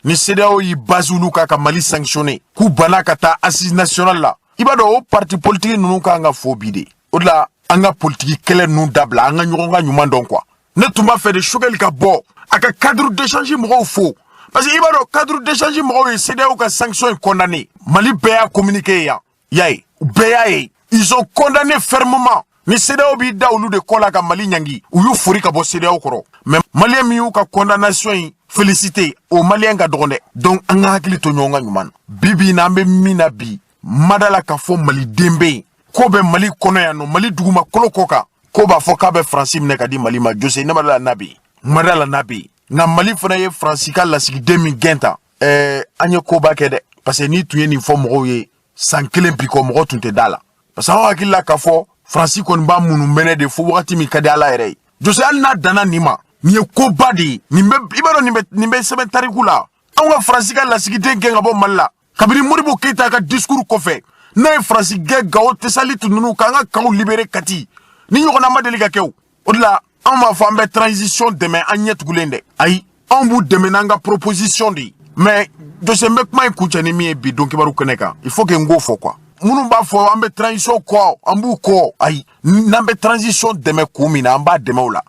ni CEDEAO y'i base olu kan ka Mali sanctionner k'u banna ka taa assise nationale la i b'a dɔn o parti politique ninnu kan ka fo bi de o de la an ka politique kɛlɛ ninnu dabila an ka ɲɔgɔn ka ɲuman dɔn quoi ne tun b'a fɛ de Choguel ka bɔ a ka cadre d'échange mɔgɔw fo parce que i b'a dɔn cadre d'échange mɔgɔw ye CEDEAO ka sanction condamné Mali bɛɛ y'a communiqué yan y'a ye bɛɛ y'a ye ils ont condamné fermement ni CEDEAO b'i da olu de kɔ la ka Mali ɲangi u y'u fori ka bɔ CEDEAO kɔrɔ mais malien min y'u ka condamnation in félicité o malien ka dɔgɔn dɛ donc an ka hakili to ɲɔgɔn ka ɲuman na bibi na an bɛ min na bi madala ka fɔ maliden bɛ yen ko bɛ Mali kɔnɔ yan nɔ Mali dugumakolo kɔ kan ko b'a fɔ k'a bɛ Faransi minɛ ka di Mali ma Jose ne madala n'a bɛ yen madala n'a bɛ yen nka Mali fana ye Faransi ka lasigiden min gɛn tan an ye koba kɛ dɛ parce que n'i tun ye nin fɔ mɔgɔw ye san kelen bi kɔ mɔgɔ tun tɛ da la parce que an hakili la k'a fɔ Faransi kɔni b'a munun mɛnɛ de fo wagati min ka di Ala yɛrɛ ye Jose hali n'a danna nin ma nin ye koba de ye nin bɛ i b'a dɔn nin bɛ sɛbɛn tariku la anw ka Faransi ka lasigiden gɛn ka bɔ Mali la kabini Modibo Keita ka discours kɔfɛ n'a ye Faransi gɛn Gao Tessalite ninnu k'an ka kanw libéré Kati ni ɲɔgɔnna ma deli ka kɛ o de la an b'a fɔ an bɛ transition dɛmɛ an ɲɛ tugulen dɛ ayi an b'u dɛmɛ n'an ka proposition de ye mais Jose n bɛ kuma in kuncɛ ni min ye bi Don Kibaru kɛnɛ kan il faut que n k'o fɔ quoi minnu b'a fɔ an bɛ transition kɔ an b'u kɔ ayi n'an bɛ transition dɛmɛ kun min na an b'a dɛmɛ o la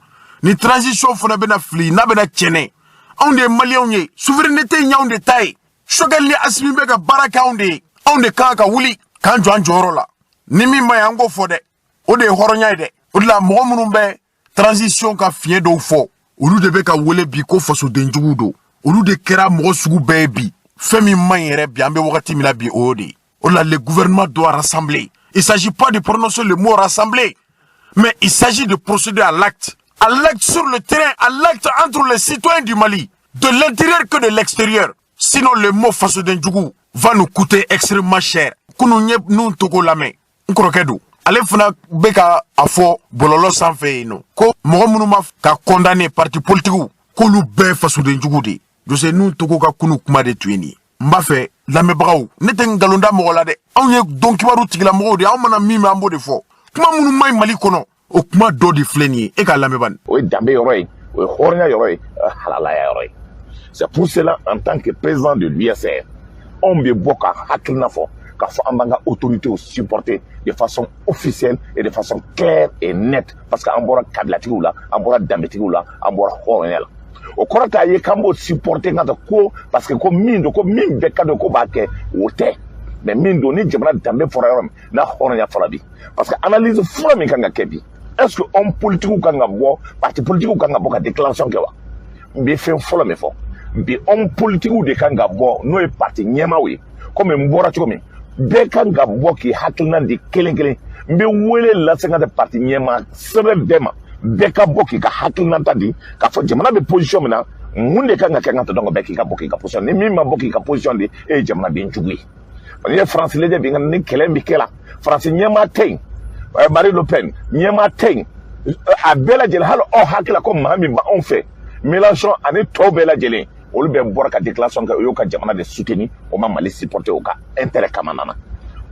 ni transition fana bɛna fili n'a bɛna tiɲɛ anw de ye maliyɛnw ye souveraineté in y'anw de ta ye Choguel ni Assimi bɛ ka baara kɛ anw de ye anw de kan ka wuli k'an jɔ an jɔyɔrɔ la ni min ma ɲi an k'o fɔ dɛ o de ye hɔrɔnya ye dɛ o de la mɔgɔ minnu bɛ transition ka fiɲɛ dɔw fɔ olu de bɛ ka wele bi ko fasodenjugu don olu de kɛra mɔgɔ sugu bɛɛ ye bi fɛn min man ɲi yɛrɛ bi an bɛ wagati min na bi o y'o de ye o la le gouvernement doit rassembler il s'agit pas de prononcer le mot rassembler mais il s'agit de procéder à l'acte sur le terrain à l'acte entre les citoyens du Mali de l'intérieur que de l'extérieur sinon le mot fasodenjugu va nous coûter extrêmement cher kunu ɲɛ nun togo lamɛn n kɔrɔkɛ don ale fana bɛ ka a fɔ bɔlɔlɔ sanfɛ yen nɔ ko mɔgɔ minnu ma ka condamner parti politiques k'olu bɛɛ fasodenjugu de Jose nun togo ka kunu kuma de tun ye nin ye n b'a fɛ lamɛnbagaw ne tɛ nkalon da mɔgɔ la dɛ anw ye Don Kibaru tigilamɔgɔw de anw mana min mɛn an b'o de fɔ kuma minnu man ɲi Mali kɔnɔ o kuma dɔ de filɛ nin ye e k'a lamɛn bani o ye danbe yɔrɔ ye o ye hɔrɔnya yɔrɔ ye halalaya yɔrɔ ye c'est pour cela en tant que président de l'USR anw bɛ bɔ ka hakilina fɔ k'a fɔ an b'an ka autorités supporter de façon officielle et de façon claire et nette parce que an bɔra kabilatigiw la an bɔra danbetigiw la an bɔra hɔrɔnya la o kɔrɔ t'a ye k'an b'o supporter ka ko parce que ko min don ko min bɛɛ ka don ko b'a kɛ o tɛ mais min don ni jamana danbe fɔra yɔrɔ min n'a hɔrɔnya fɔra bi parce que analyse fɔlɔ min kan ka kɛ bi est-ce que homme politique kan ka bɔ parti politique kan ka bɔ ka déclaration kɛ wa n bɛ fɛn fɔlɔ min fɔ bi homme politique de kan ka bɔ n'o ye parti ɲɛmaaw ye komi n bɔra cogo min bɛɛ kan ka bɔ k'i hakilina di kelen kelen n bɛ wele lase n ka parti ɲɛmaa sɛbɛn bɛɛ ma bɛɛ ka bɔ k'i ka hakilinata di k'a fɔ jamana bɛ position min na mun de kan ka kɛ n ka tɔn bɛɛ k'i ka bɔ k'i ka position ni min ma bɔ k'i ka position di e ye jamanaden jugu ye n'i ye Faransi lajɛ bi ni kɛlɛ bɛ kɛ la Faransi ɲɛmaa tɛ yen Marine Le Pen ɲɛmaa tɛ yen a bɛɛ lajɛlen hali aw hakilila ko maa min b'anw fɛ Mélenchon ani tɔw bɛɛ lajɛlen olu bɛɛ bɔra ka déclaration kɛ o y'u ka jamana de soutenir o ma Mali supporter o ka intérêt kama nana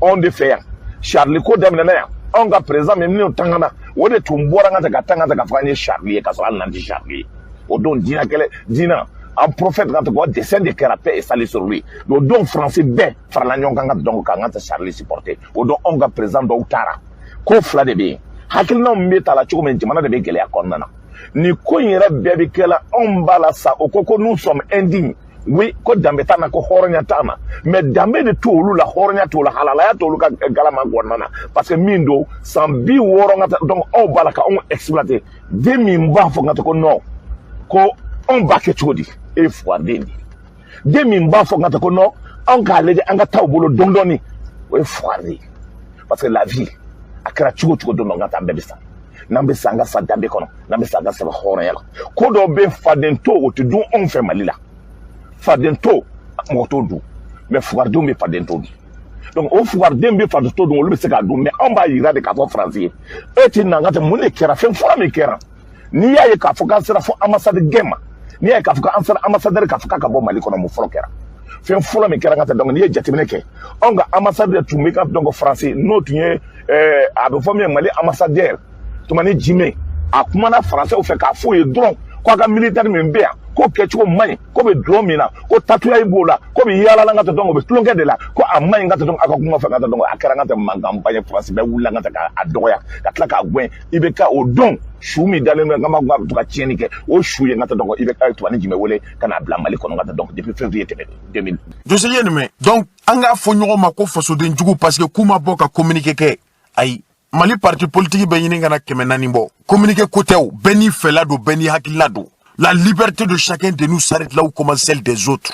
anw de fɛ yan Charlie ko daminɛna yan anw ka président min minnu tangana o de tun bɔra an ka tanga ka fɔ an ye Charlie ye ka sɔrɔ hali n'an tɛ Charlie ye o don diinɛ un prophète quand on descend de la paix et salut sur lui le don français bɛɛ farala ɲɔgɔn kan ka dɔn kan ka Charlie supporter o don anw ka président dɔw taara ko fila de bɛ yen hakilinaw min bɛ ta la cogo min jamana de bɛ gɛlɛya kɔnɔna na ni ko in yɛrɛ bɛɛ bɛ kɛ la anw b'a la sa o ko nous sommes indignes oui ko danbe t'an na ko hɔrɔnya t'an na mais danbe de t'o olu la hɔrɔnya t'o la halalaya t'olu ka galama kɔnɔna na parce que min don san 60 ka donc aw b'a la ka anw exploiter den min b'a fɔ ka to ko non ko anw b'a kɛ cogo di e ye fugaden de den min b'a fɔ ka to ko non anw k'a lajɛ an ka taa u bolo dɔɔni-dɔɔni o ye fugari parce que la vie a kɛra cogo cogo don dɔ n ka taa an bɛɛ bɛ sa n'an bɛ sa an ka sa danbe kɔnɔ n'an bɛ sa an ka sɛbɛn hɔrɔnya la ko dɔw bɛ faden to o tɛ dun anw fɛ Mali la faden to mɔgɔ t'o dun mais fugaridenw bɛ faden to dun donc o fugaridenw bɛ faden to dun olu bɛ se k'a dun mais anw b'a yira de k'a fɔ Faransi ye e tɛ na n ka tɛ mun de kɛra fɛn fɔlɔ min kɛra n'i y'a ye k'a fɔ k'an sera fo ambassade gɛn ma n'i y'a ye k'a fɔ k'an sera ambassadeur k'a fɔ k'a ka bɔ Mali kɔnɔ mun fɔlɔ kɛra fɛn fɔlɔ min kɛra n ka tɛ donc n'i ye jateminɛ kɛ anw ka ambassadeur tun bɛ ka donc Faransi n'o tun ye a bɛ fɔ min ye Mali ambassadeur Toumani Djimé a kumana Français fɛ k'a fɔ ye dɔrɔn ko a ka militaire min bɛ yan ko kɛcogo man ɲi ko bɛ dɔrɔn min na ko tatuya b'o la ko bɛ yaala la n ka tɛ donc o bɛ tulonkɛ de la ko a man ɲi n ka tɛ donc a ka kuma fɛ n ka tɛ donc a kɛra n ka tɛ mankanba ye France bɛɛ wulila n ka tɛ k'a dɔgɔya ka tila k'a gɛn i bɛ ka o dɔn su min dalen bɛ n ka ma to ka tiɲɛni kɛ o su ye n ka tɛ donc i bɛ ka Toumani Djimé wele ka n'a bila Mali kɔnɔ n ka tɛ donc depuis février tɛmɛ 2000. Jose ye nin mɛn donc an k'a fɔ ɲɔgɔn ma ko fasoden jugu parce que k'u ma bɔ ka communiqué kɛ ayi. Mali parti politique bɛ ɲini kana 400 bɔ communiqué ko tɛw bɛɛ n'i fɛla don bɛɛ n'i hakilila don la liberté de chacun de nous s'arrête là où commence celle des autres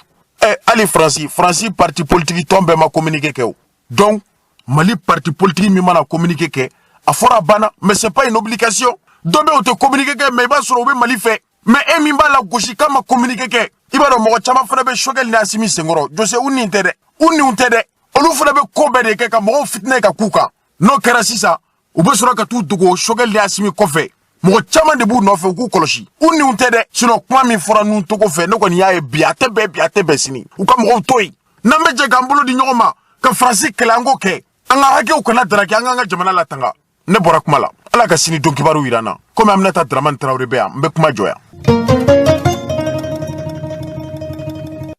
allez France parti politique tɔn bɛɛ ma communiqué kɛ o donc Mali parti politique min mana communiqué kɛ a fɔra banna mais c'est pas une obligation dɔ bɛ o tɛ communiqué kɛ mais i b'a sɔrɔ o bɛ Mali fɛ mais e min b'a la gosi k'a ma communiqué kɛ i b'a dɔn mɔgɔ caman fana bɛ Choguel ni Assimi senkɔrɔ Jose u nin tɛ dɛ olu fana bɛ ko bɛɛ de kɛ ka mɔgɔw fitinɛ ka k'u kan n'o kɛra sisan u bɛ sɔrɔ ka t'u dogo Choguel ni Assimi kɔfɛ mɔgɔ caman de b'u nɔfɛ u k'u kɔlɔsi u niw tɛ dɛ sinon kuma min fɔra ninnu togo fɛ ne kɔni y'a ye bi a tɛ bɛɛ sini u ka mɔgɔw to yen n'an bɛ jɛ k'an bolo di ɲɔgɔn ma ka Faransi kɛlɛ an k'o kɛ an ka hakɛw kana daraki an k'an ka jamana latanga ne bɔra kuma la Ala ka sini don kibaru yira n na komi Aminata Dramane Traoré bɛ yan n bɛ kuma jɔ yan.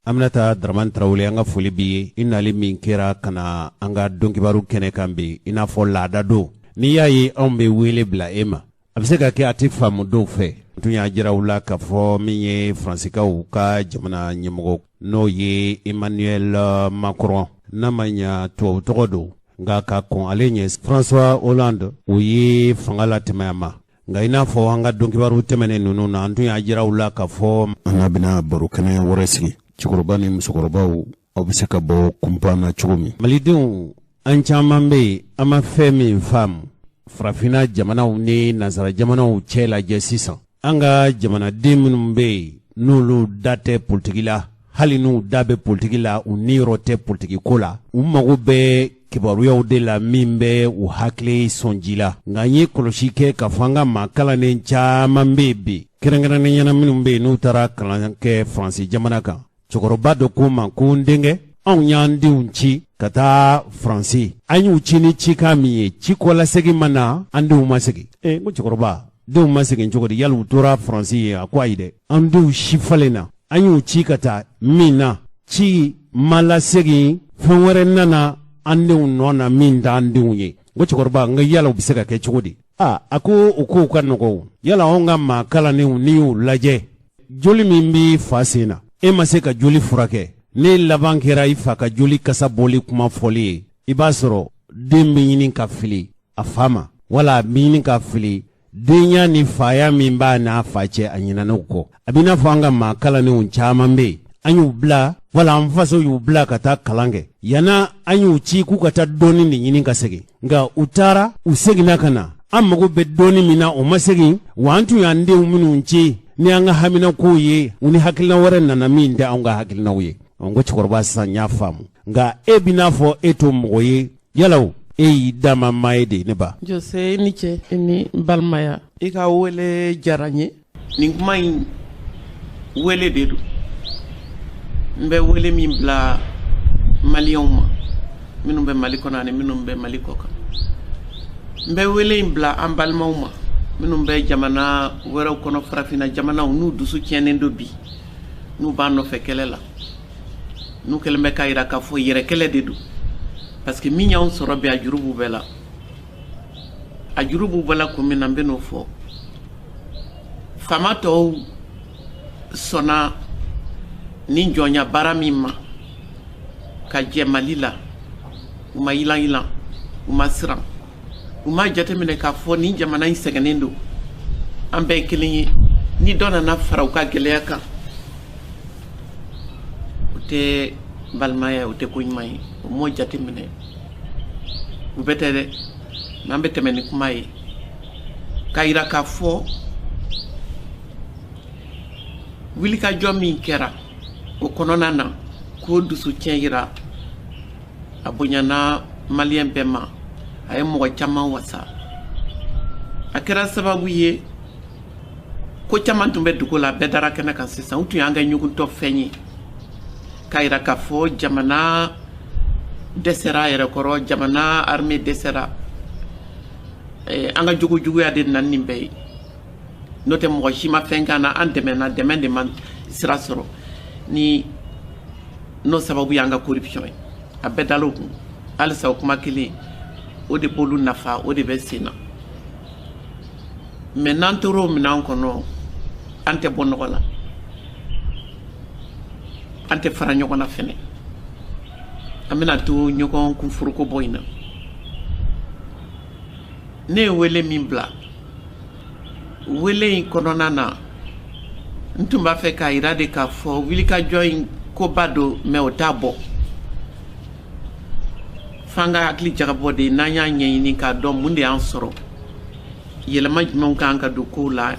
Aminata Dramane Traoré an ka foli b'i ye i nali min kɛra ka na an ka don kibaru kɛnɛ kan bi i n'a fɔ laada don n'i y'a ye anw bɛ wele bila e ma a bɛ se ka kɛ a tɛ faamu dɔw fɛ tun y'a jira u la k'a fɔ min ye Faransikaw ka jamana ɲɛmɔgɔ n'o ye Emmanuel Macron n'a ma ɲɛ tubabu tɔgɔ don nka ka kɔn ale ɲɛ François Hollande o ye fanga latɛmɛ a ma nka i n'a fɔ an ka don kibaru tɛmɛnen ninnu na an tun y'a jira u la k'a fɔ an bɛna baro kɛnɛ wɛrɛ sigi cɛkɔrɔba ni musokɔrɔbaw aw bɛ se ka bɔ kunpan na cogo min malidenw an caman bɛ yen an ma fɛn min faamu farafina jamanaw ni nazara jamanaw cɛ lajɛ sisan an ka jamanaden minnu bɛ yen n'olu da tɛ politiki la hali n'u da bɛ politiki la u niyɔrɔ tɛ politiki ko la u mago bɛ kibaruyaw de la min bɛ u hakili sɔnji la nka n ye kɔlɔsi kɛ k'a fɔ an ka maa kalannen caman bɛ yen bi kɛrɛnkɛrɛnnenya minnu bɛ yen n'u taara kalan kɛ Faransi jamana kan cɛkɔrɔba dɔ ko ma ko n denkɛ anw y'an denw ci ka taa Faransi an y'u ci ni cikan min ye ci kɔlasegin ma na an denw ma segin n ko cɛkɔrɔba denw ma segin cogo di yali u tora Faransi ye a ko ayi dɛ an denw si falen na an y'u ci ka taa min na ci ma lasegin fɛn wɛrɛ nana an denw nɔ na min t'an denw ye n ko cɛkɔrɔba n ka yala u bɛ se ka kɛ cogo di a ko u kow ka nɔgɔ yala anw ka maa kalannenw n'i y'u lajɛ joli min b'i fa sen na e ma se ka joli furakɛ ne laban kɛra i fa ka joli kasa bɔli kuma fɔli ye i b'a sɔrɔ den bɛ ɲini ka fili a fa ma wala a bɛ ɲini ka fili denya ni faya min b'a n'a fa cɛ a ɲinanenw kɔ a bɛ n'a fɔ an ka maa kalannenw caman bɛ yen an y'u bila wala an faso y'u bila ka taa kalan kɛ yanna an y'u ci k'u ka taa dɔɔnin de ɲini ka segin nka u taara u seginna ka na an mago bɛ dɔɔnin min na o ma segin wa an tun y'an denw minnu ci ni an ka haminakow ye u ni hakilina wɛrɛ nana min tɛ anw ka hakilinaw ye n ko cɛkɔrɔba sisan n y'a faamu nka e bɛ n'a fɔ e to mɔgɔ ye yala o e y'i dama maa ye de ne ba. Jose ni cɛ i ni balimaya i ka wele diyara n ye nin kuma in wele de don n bɛ wele min bila maliyɛnw ma minnu bɛ Mali kɔnɔ ani minnu bɛ Mali kɔ kan n bɛ wele in bila an balimaw ma minnu bɛ jamana wɛrɛw kɔnɔ farafina jamanaw n'u dusu tiɲɛnen don bi n'u b'a nɔfɛ kɛlɛ la n'u kɛlen bɛ k'a jira k'a fɔ yɛrɛ kɛlɛ de don parce que min y'anw sɔrɔ bi a juru b'u bɛɛ la a juru b'u bɛɛ la kun min na n bɛ n'o fɔ faama tɔw sɔnna ni jɔnya baara min ma ka jɛ Mali la u ma yilan u ma siran u ma jateminɛ k'a fɔ ni jamana in sɛgɛnnen don an bɛɛ ye kelen ye ni dɔ nana fara u ka gɛlɛya kan o tɛ balimaya o tɛ ko ɲuman ye o m'o jateminɛ u bɛ tɛ dɛ n'an bɛ tɛmɛ ni kuma ye k'a yira k'a fɔ wulikajɔ min kɛra o kɔnɔna na k'o dusu tiɲɛ yira a bonyana maliyɛn bɛɛ ma a ye mɔgɔ caman wasa a kɛra sababu ye ko caman tun bɛ dugu la bɛɛ dara kɛnɛ kan sisan u tun y'an ka ɲugutɔ fɛn ye k'a yira k'a fɔ jamana dɛsɛra a yɛrɛ kɔrɔ jamana armée dɛsɛra an ka jugujuguya de nana nin bɛɛ ye n'o tɛ mɔgɔ si ma fɛn k'an na an dɛmɛna dɛmɛ de ma sira sɔrɔ ni n'o sababu y'an ka corruption ye a bɛɛ dala o kun halisa o kuma kelen o de b'olu nafa o de bɛ sen na mais n'an tora o minɛn kɔnɔ an tɛ bɔ nɔgɔ la an tɛ fara ɲɔgɔn na fɛnɛ an bɛna to ɲɔgɔn kun foroko bɔ in na ne ye wele min bila wele in kɔnɔna na n tun b'a fɛ k'a yira de k'a fɔ wulikajɔ in koba don mais o t'a bɔ f'an ka hakili jagabɔ de n'an y'a ɲɛɲini k'a dɔn mun de y'an sɔrɔ yɛlɛma jumɛnw kan ka don kow la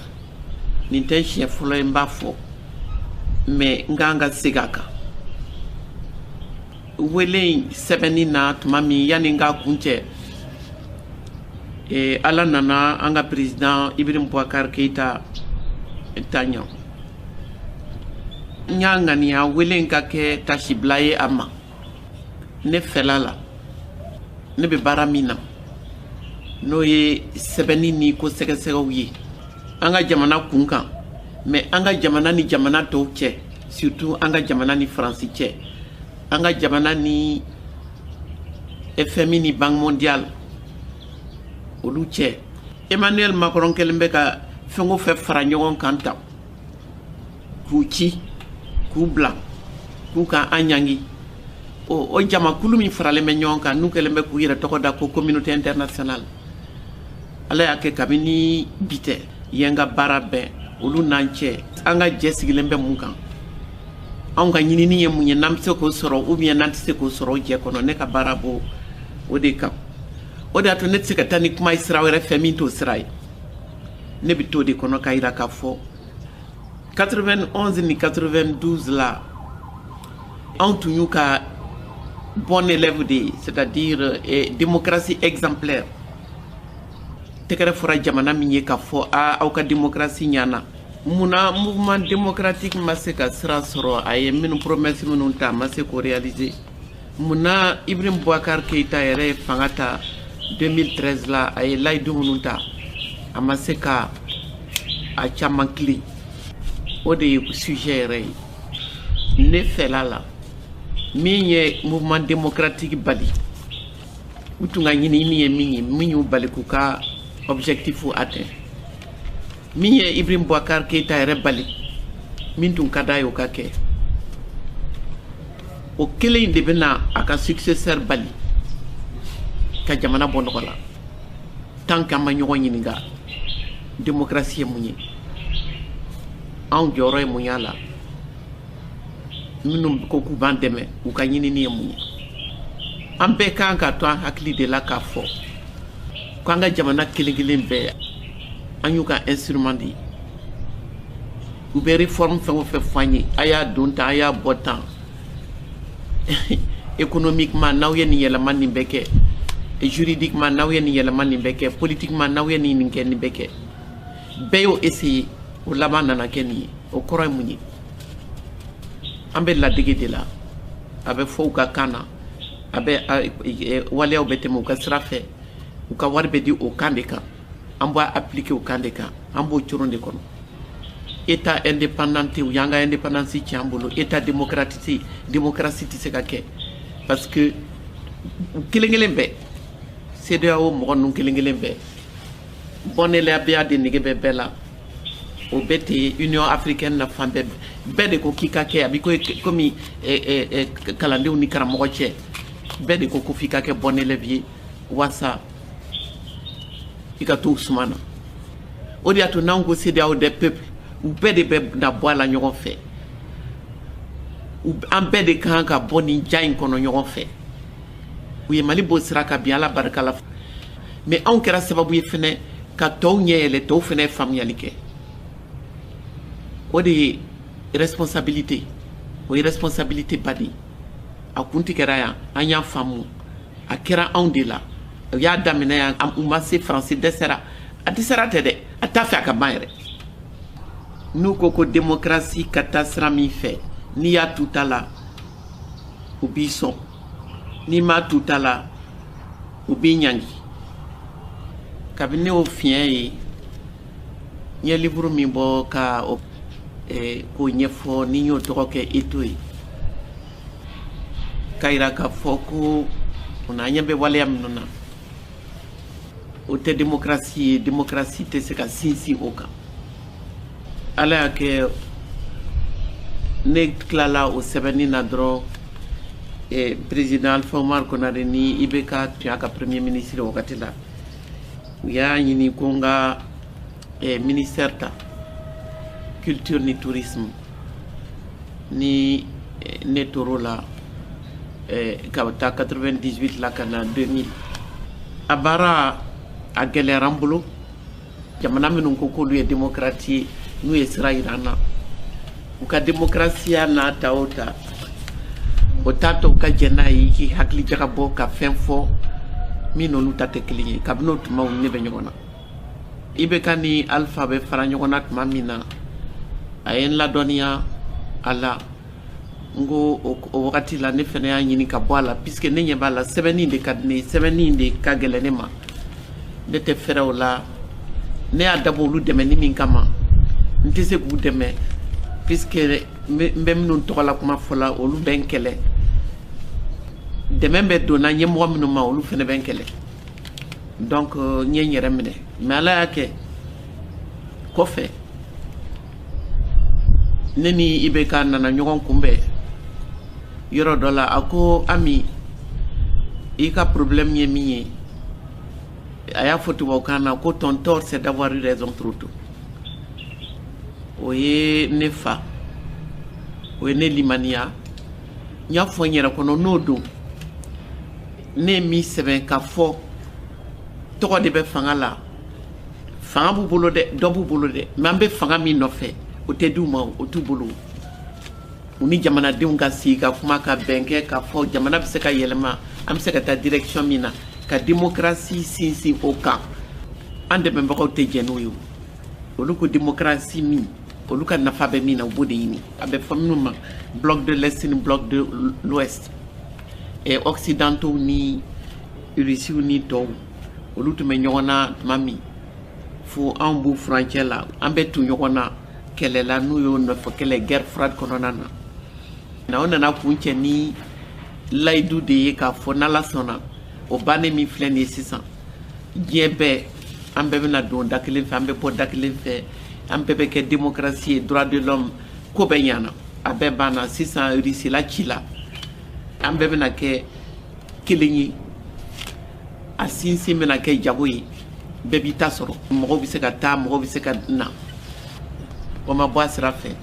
nin tɛ siɲɛ fɔlɔ ye n b'a fɔ mais n kan ka segin a kan wele in sɛbɛnni na tuma min yanni n k'a kun cɛ ala nana an ka président Ibrahim Boubacar Keïta ta ɲɛ n y'a ŋaniya wele in ka kɛ tasibila ye a ma ne fɛla la ne bɛ baara min na n'o ye sɛbɛnni ni ko sɛgɛsɛgɛw ye an ka jamana kun kan mais an ka jamana ni jamana tɔw cɛ surtout an ka jamana ni Faransi cɛ an ka jamana ni FMI ni Banque mondiale olu cɛ Emmanuel Macron kɛlen bɛ ka fɛn o fɛn fara ɲɔgɔn kan tan k'u ci k'u bila k'u ka an ɲangi o jamakulu min faralen bɛ ɲɔgɔn kan n'u kɛlen bɛ k'u yɛrɛ tɔgɔ da ko communauté internationale ala y'a kɛ kabini bi tɛ yen ka baara bɛɛ olu n'an cɛ an ka jɛ sigilen bɛ mun kan anw ka ɲinini ye mun ye n'an bɛ se k'o sɔrɔ ou bien n'an tɛ se k'o sɔrɔ o jɛ kɔnɔ ne ka baara b'o o de kan o de y'a to ne tɛ se ka taa ni kuma ye sira wɛrɛ fɛ min t'o sira ye ne bɛ t'o de kɔnɔ k'a yira k'a fɔ 91 ni 92 la anw tun y'u ka bon élève de ye c'est-à-dire démocratie exemplaire tɛgɛrɛ fɔra jamana min ye k'a fɔ aw ka démocratie ɲana munna mouvement démocratique ma se ka sira sɔrɔ a ye minnu promesse minnu ta a ma se k'o réaliser munna Ibrahim Boubacar Keïta yɛrɛ ye fanga ta 2013 la a ye layidu minnu ta a ma se ka a caman kilen o de ye sujet yɛrɛ ye ne fɛla la min ye mouvement démocratique bali u tun ka ɲinini ye min ye min y'u bali k'u ka objectif atteint min ye Ibrahim Boubacar Keïta yɛrɛ bali min tun ka d'a ye o ka kɛ o kelen de bɛna a ka successeur bali ka jamana bɔ nɔgɔ la tant qu'an ma ɲɔgɔn ɲininka démocratie ye mun ye anw jɔyɔrɔ ye mun y'a la minnu ko k'u b'an dɛmɛ u ka ɲinini ye mun ye an bɛɛ kan ka to an hakili de la k'a fɔ k'an ka jamana kelen kelen bɛɛ an y'u ka instrument de ye u bɛ réforme fɛn o fɛn fɔ an ye a y'a don tan a y'a bɔ tan économiquement n'aw ye nin yɛlɛma nin bɛɛ kɛ juridiquement n'aw ye nin yɛlɛma nin bɛɛ kɛ politiquement n'aw ye nin kɛ nin bɛɛ kɛ bɛɛ y'o essayer o laban nana kɛ nin ye o kɔrɔ ye mun ye an bɛ ladege de la a bɛ fɔ u ka kan na a bɛ waleyaw bɛ tɛmɛ u ka sira fɛ u ka wari bɛ di o kan de kan an b'a appliquer o kan de kan an b'o coron de kɔnɔ état indépendant u y'an ka indépendance tiɲɛ an bolo état démocratie tɛ se ka kɛ parce que kelen kelen bɛɛ CEDEAO mɔgɔ ninnu kelen kelen bɛɛ bɔnnɛlɛya de nege bɛ bɛɛ la o bɛɛ tɛ Union africaine na fan bɛɛ de ko k'i ka kɛ a bɛ komi kalandenw ni karamɔgɔ cɛ bɛɛ de ko f'i ka kɛ bɔnnɛlɛbi ye walasa i ka to suma na o de y'a to n'anw ko CEDEAO des peuples u bɛɛ de bɛ na bɔ a la ɲɔgɔn fɛ an bɛɛ de kan ka bɔ nin ja in kɔnɔ ɲɔgɔn fɛ u ye mali b'o sira ka bi ala barika la mais anw kɛra sababu ye fɛnɛ ka tɔw ɲɛ yɛlɛ tɔw fɛnɛ faamuyali kɛ o de ye responsabilité o ye responsabilité ba de a kunti kɛra yan an y'a faamu a kɛra anw de la u y'a daminɛ yan u ma se faransi dɛsɛra a dɛsɛra tɛ dɛ a t'a fɛ a ka ban yɛrɛ n'u ko démocratie ka taa sira min fɛ n'i y'a tu ta la u b'i sɔn n'i m'a tu ta la u b'i ɲangi kabini ne y'o fiɲɛ ye n ye livre min bɔ ka k'o ɲɛfɔ ni n y'o tɔgɔ kɛ Eto ye k'a yira k'a fɔ ko an ɲɛ bɛ waleya minnu na o tɛ démocratie ye démocratie tɛ se ka sinsin o kan ala y'a kɛ ne tilala o sɛbɛnni na dɔrɔn président Alpha Omar Konare ni IBK tun y'a ka premier ministre wagati la u y'a ɲini ko n ka ministère ta culture ni tourisme ni ne tor'o la ka taa 98 la ka na 2000 a baara a gɛlɛyara n bolo jamana minnu ko k'olu ye démocrate ye n'u ye sira yira an na u ka démocratie n'a ta o ta o t'a to ka jɛ n'a ye i k'i hakili jagabɔ ka fɛn fɔ min n'olu ta tɛ kelen ye kabini o tuma ne bɛ ɲɔgɔn na IBK ni Alpha bɛ fara ɲɔgɔn na tuma min na a ye n ladɔnniya a la n ko o wagati la ne fɛnɛ y'a ɲini ka bɔ a la puisque ne ɲɛ b'a la sɛbɛnni de ka di ne ye sɛbɛnni de ka gɛlɛn ne ma ne tɛ fɛrɛ o la ne y'a dabɔ olu dɛmɛni min kama n tɛ se k'u dɛmɛ puisque n bɛ minnu tɔgɔ la kuma fɔla olu bɛ n kɛlɛ dɛmɛ bɛ donna ɲɛmɔgɔ minnu ma olu fɛnɛ bɛ n kɛlɛ donc n ye n yɛrɛ minɛ mais ala y'a kɛ kɔfɛ ne ni IBK nana ɲɔgɔn kunbɛn yɔrɔ dɔ la a ko Ami i ka problème ye min ye a y'a fɔ tubabukan na ko ton tort c'est d'avoir eu raison trop tôt o ye ne fa o ye ne limaniya n y'a fɔ n yɛrɛ kɔnɔ n'o don ne ye min sɛbɛn ka fɔ tɔgɔ de bɛ fanga la fanga b'u bolo dɛ dɔ b'u bolo dɛ mais an bɛ fanga min nɔfɛ o tɛ d'u ma o t'u bolo u ni jamanadenw ka sigi ka kuma ka bɛn kɛ ka fɔ jamana bɛ se ka yɛlɛma an bɛ se ka taa direction min na ka démocratie sinsin o kan an dɛmɛbagaw tɛ jɛn n'o ye olu ko démocratie min olu ka nafa bɛ min na u b'o de ɲini a bɛ fɔ minnu ma bloc de l'est ni bloc de l'ouest occidentaux ni russiw ni tɔw olu tun bɛ ɲɔgɔn na tuma min fo anw b'u furancɛ la an bɛ tu ɲɔgɔn na kɛlɛ la n'u y'o nɔfɛ kɛlɛ guerre froide kɔnɔna na o nana kun cɛ ni layidu de ye k'a fɔ n'ala sɔnna o bannen min filɛ nin ye sisan diɲɛ bɛɛ an bɛɛ bɛna don da kelen fɛ an bɛ bɔ da kelen fɛ an bɛɛ bɛ kɛ démocratie ye droit de l'homme ko bɛɛ ɲana a bɛɛ banna sisan Russie la ci la an bɛɛ bɛna kɛ kelen ye a sinsin bɛna kɛ jago ye bɛɛ b'i ta sɔrɔ mɔgɔw bɛ se ka taa mɔgɔw bɛ se ka na o ma bɔ a sira fɛ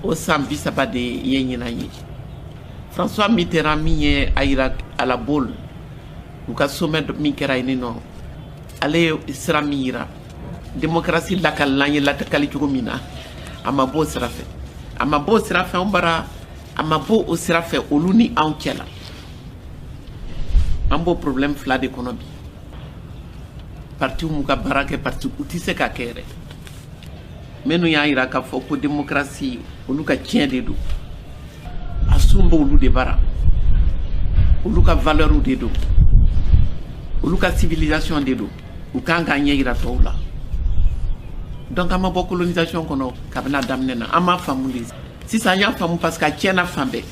o san 30 de ye ɲinan ye François Mitterrand min ye a yira a la bol u ka sommet min kɛra yen nɔ ale ye sira min yira démocratie lakalilan ye latakali cogo min na a ma bɔ o sira fɛ a ma bɔ o sira fɛ an bara a ma bɔ o sira fɛ olu ni anw cɛ la an b'o problème fila de kɔnɔ bi parti m'u ka baara kɛ parti u tɛ se k'a kɛ yɛrɛ minnu y'a yira k'a fɔ ko démocratie olu ka tiɲɛ de don a sun b'olu de bara olu ka valeur de don olu ka civilisation de don u kan k'a ɲɛ yira tɔw la donc an ma bɔ colonisation kɔnɔ kabini a daminɛ na an m'a faamu de sisan an y'a faamu parce que a tiɲɛna fan bɛɛ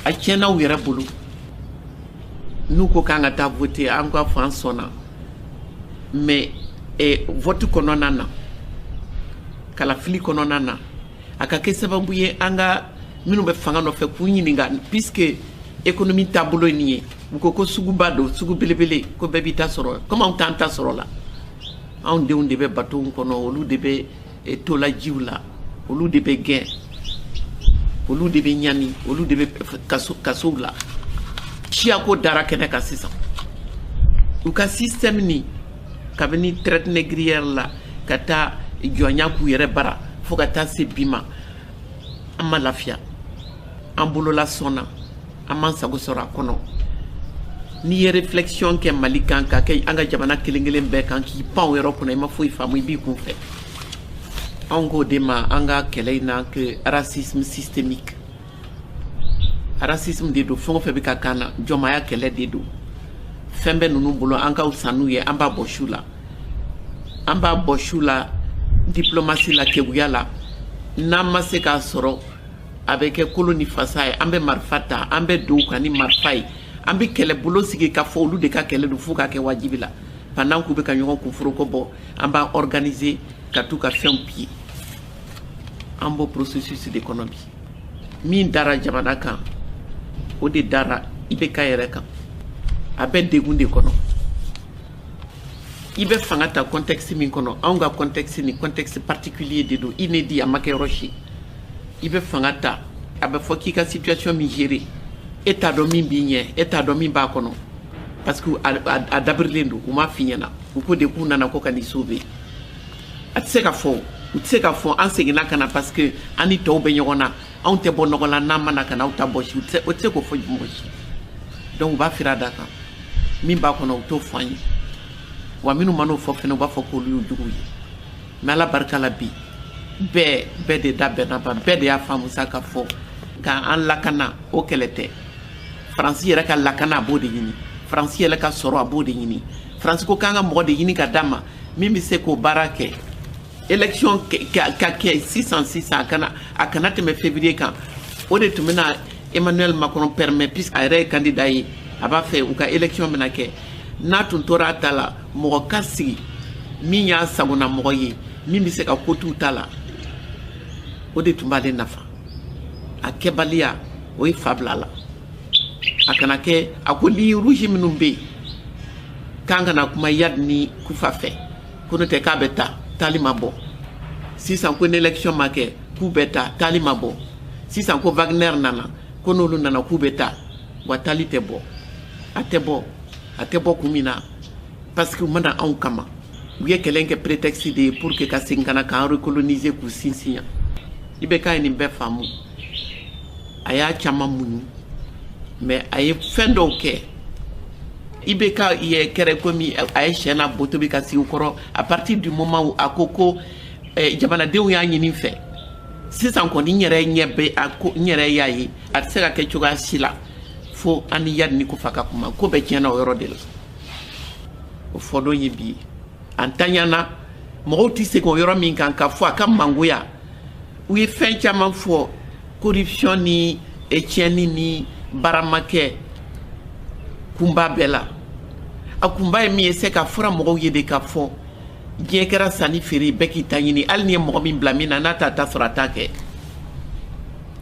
a tiɲɛna u yɛrɛ bolo n'u ko k'an ka taa voter an ka fɔ an sɔnna mais vote kɔnɔna na kalafili kɔnɔna na a ka kɛ sababu ye an ka minnu bɛ fanga nɔfɛ k'u ɲininka puisque économie taabolo ye nin ye u ko suguba don sugu belebele ko bɛɛ b'i ta sɔrɔ comme anw t'an ta sɔrɔ la anw denw de bɛ bateau kɔnɔ olu de bɛ tolajiw la olu de bɛ gɛn olu de bɛ ɲani olu de bɛ kasow la Chiako dara kene ka sisan u ka système ni kabini traite négrière la ka taa jɔnya k'u yɛrɛ bara fo ka taa se bi ma an ma lafiya an bolola sɔnna an m'an sago sɔrɔ a kɔnɔ n'i ye réflexion kɛ Mali kan ka kɛ an ka jamana kelen kelen bɛɛ kan k'i pan o yɔrɔ kɔnɔ i ma foyi faamu i b'i kun fɛ an k'o de ma an ka kɛlɛ in na que racisme systémique racisme de do fɛn o fɛn bɛ ka kan na jɔnmaya kɛlɛ de do fɛn bɛ ninnu bolo an ka fisa n'u ye an b'a bɔ su la an b'a bɔ su la diplomatie la keguya la n'an ma se k'a sɔrɔ a bɛ kɛ kolo ni fasa ye an bɛ marifa ta an bɛ don u kan ni marifa ye an bɛ kɛlɛbolo sigi ka fɔ olu de ka kɛlɛ don fo k'a kɛ wajibi la pendant k'u bɛ ka ɲɔgɔn kunforoko bɔ an b'a organiser ka t'u ka fɛnw piller an b'o processus de kɔnɔ bi min dara jamana kan o de dara i bɛ ka yɛrɛ kan a bɛ degun de kɔnɔ i bɛ fanga ta contexte min kɔnɔ anw ka contexte ni contexte particulier de do inédit a ma kɛ yɔrɔ si i bɛ fanga ta a bɛ fɔ k'i ka situation min gérer e t'a dɔn min b'i ɲɛ e t'a dɔn min b'a kɔnɔ parce que a dabirilen do u m'a f'i ɲɛna u ko de k'u nana ko ka n'i sauver a tɛ se ka fɔ u tɛ se ka fɔ an seginna ka na parce que an ni tɔw bɛ ɲɔgɔn na anw tɛ bɔ ɲɔgɔn la n'an ma na ka na aw ta bɔ si o tɛ se k'o fɔ mɔgɔ si donc u b'a fira da kan min b'a kɔnɔ u t'o fɔ an ye wa minnu ma n'o fɔ fɛnɛ u b'a fɔ k'olu y'u juguw ye mais ala barika la bi bɛɛ de da bɛnna ban bɛɛ de y'a faamu sa ka fɔ k'an lakana o kɛlɛ tɛ faransi yɛrɛ ka lakana a b'o de ɲini faransi yɛrɛ ka sɔrɔ a b'o de ɲini faransi ko k'an ka mɔgɔ de ɲini ka d'a ma min bɛ se k'o baara kɛ élection ka kɛ sisan a kana tɛmɛ février kan o de tun bɛna Emmanuel Macron permet puisque a yɛrɛ ye candidat ye a b'a fɛ u ka élection bɛna kɛ n'a tun tora a ta la mɔgɔ ka sigi min y'a sagona mɔgɔ ye min bɛ se ka ko t'u ta la o de tun b'ale nafa a kɛbaliya o ye fa bila la a kana kɛ a ko ligne rouge minnu bɛ yen k'an kana kuma Yad ni Kufa fɛ ko n'o tɛ k'a bɛ taa taali ma bɔ sisan ko ni élection ma kɛ k'u bɛ taa taali ma bɔ sisan ko Wagner nana ko n'olu nana k'u bɛ taa wa taali tɛ bɔ a tɛ bɔ kun min na parce que u mana anw kama u ye kɛlɛ kɛ prétexte de ye pour que ka segin ka na k'an recoloniser k'u sinsin yan i bɛ k'a ye nin bɛɛ faamu a y'a caman muɲu mais a ye fɛn dɔw kɛ i bɛ ka ye kɛrɛ komi a ye sɛ n'a bɔ tobi ka sigi u kɔrɔ à partir du moment où a ko jamanadenw y'a ɲini fɛ sisan kɔni n yɛrɛ ɲɛ bɛ a ko n yɛrɛ y'a ye a tɛ se ka kɛ cogoya si la fo an ni Yad ni Kufa ka kuma ko bɛɛ tiɲɛna o yɔrɔ de la o fɔ don ye bi an taɲana mɔgɔw tɛ segin o yɔrɔ min kan ka fɔ a ka mangoya u ye fɛn caman fɔ corruption ni tiɲɛni ni baaramakɛ kunba bɛɛ la a kunba ye min ye se ka fɔra mɔgɔw ye de ka fɔ diɲɛ kɛra sanni feere bɛɛ k'i ta ɲini hali ni ye mɔgɔ min bila min na n'a t'a ta sɔrɔ a t'a kɛ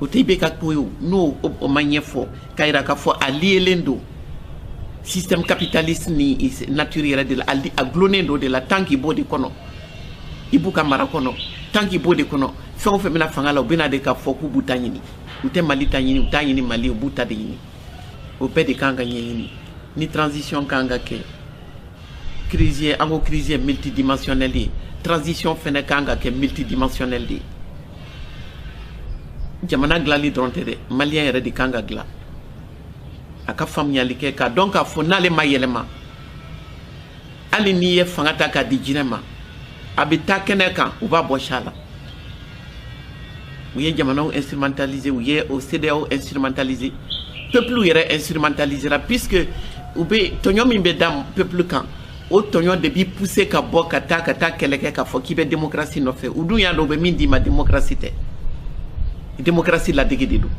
o tɛ bɛ ka ko ye n'o o ma ɲɛfɔ k'a yira k'a fɔ a liyelen don système capitaliste ni nature yɛrɛ de la a gulonnen don de la tant k'i b'o de kɔnɔ i b'u ka mara kɔnɔ tant k'i b'o de kɔnɔ fɛn o fɛn bɛna fanga la u bɛna de k'a fɔ k'u b'u ta ɲini u tɛ Mali ta ɲini u t'a ɲini Mali u b'u ta de ɲini o bɛɛ de kan ka ɲɛɲini ni transition kan ka kɛ crise ye an ko crise ye multidimensionnelle ye transition fɛnɛ kan ka kɛ multidimensionnelle de ye jamana dilanli dɔrɔn tɛ dɛ maliyɛn yɛrɛ de kan ka dilan a ka faamuyali kɛ k'a dɔn k'a fɔ n'ale ma yɛlɛma hali n'i ye fanga ta k'a di jinɛ ma a bɛ taa kɛnɛ kan u b'a bɔ sa la u ye jamanaw instrumentaliser u ye o CEDEAO instrumentaliser peuple yɛrɛ instrumentalisera puisque u bɛ tɔɲɔ min bɛ da peuple kan o tɔɲɔ de b'i pousser ka bɔ ka taa kɛlɛ kɛ k'a fɔ k'i bɛ démocratie nɔfɛ u dun y'a dɔn u bɛ min d'i ma démocratie tɛ démocratie ladege de don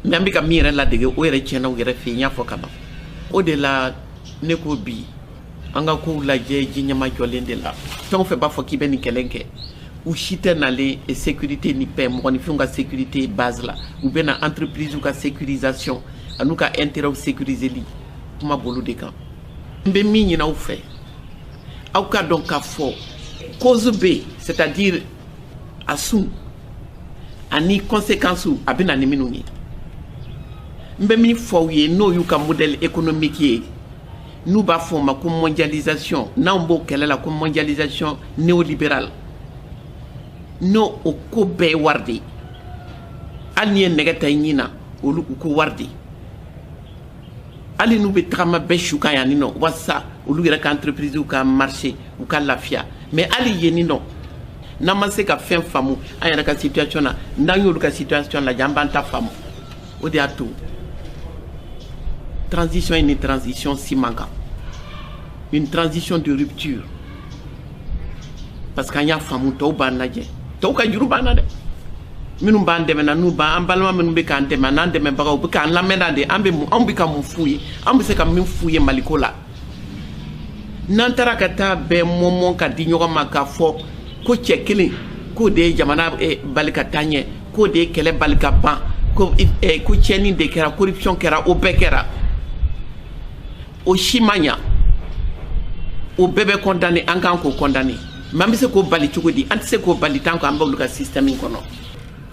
mais an bɛ ka min yɛrɛ ladege o yɛrɛ tiɲɛna u yɛrɛ fɛ yen n y'a fɔ ka ban o de la ne ko bi an ka kow lajɛ ji ɲɛma jɔlen de la fɛn o fɛn b'a fɔ k'i bɛ nin kɛlɛ kɛ u si tɛ nalen sécurité ni paix mɔgɔninfinw ka sécurité base la u bɛ na entreprise ka sécurisation an'u ka intérêt sécuriseli kuma bolo de kan n bɛ min ɲini aw fɛ aw ka dɔn k'a fɔ cause bɛ c'est-à-dire a sun ani conséquences a bɛ na ni minnu ye mbe min fɔ ye n'o y'u ka modèle économique ye n'u b'a fɔ ma ko mondialisation n'anw b'o kɛlɛ la ko mondialisation néolibérale n'o o ko bɛɛ ye wari de ye hali n'i ye nɛgɛ ta i ɲin na olu u ko wari de hali n'u bɛ tagama bɛɛ su kan yan nin nɔ walasa olu yɛrɛ ka entreprise ka marché u ka lafiya mais hali yen nin nɔ n'an ma se ka fɛn faamu an yɛrɛ ka situation na n'an y'olu ka situation lajɛ an b'an ta faamu o de y'a to transition est une transition si manquante, une transition de rupture parce qu'an y'a faamu tɔw b'an lajɛ tɔw ka juru b'an na dɛ minnu b'an dɛmɛ na n'u b'an an balima minnu bɛ k'an dɛmɛ n'an dɛmɛbagaw u bɛ k'an lamɛnna de an bɛ ka mun f'u ye an bɛ se ka min f'u ye maliko la n'an taara ka taa bɛɛ mɔmɔ ka di ɲɔgɔn ma k'a fɔ ko cɛ kelen k'o de ye jamana bali ka taa ɲɛ k'o de ye kɛlɛ bali ka ban ko tiɲɛni de kɛra corruption kɛra o bɛɛ kɛra o si ma ɲa o bɛɛ bɛ condamné an kan k'o condamné mais an bɛ se k'o bali cogo di an tɛ se k'o bali tant qu'an b'olu ka système in kɔnɔ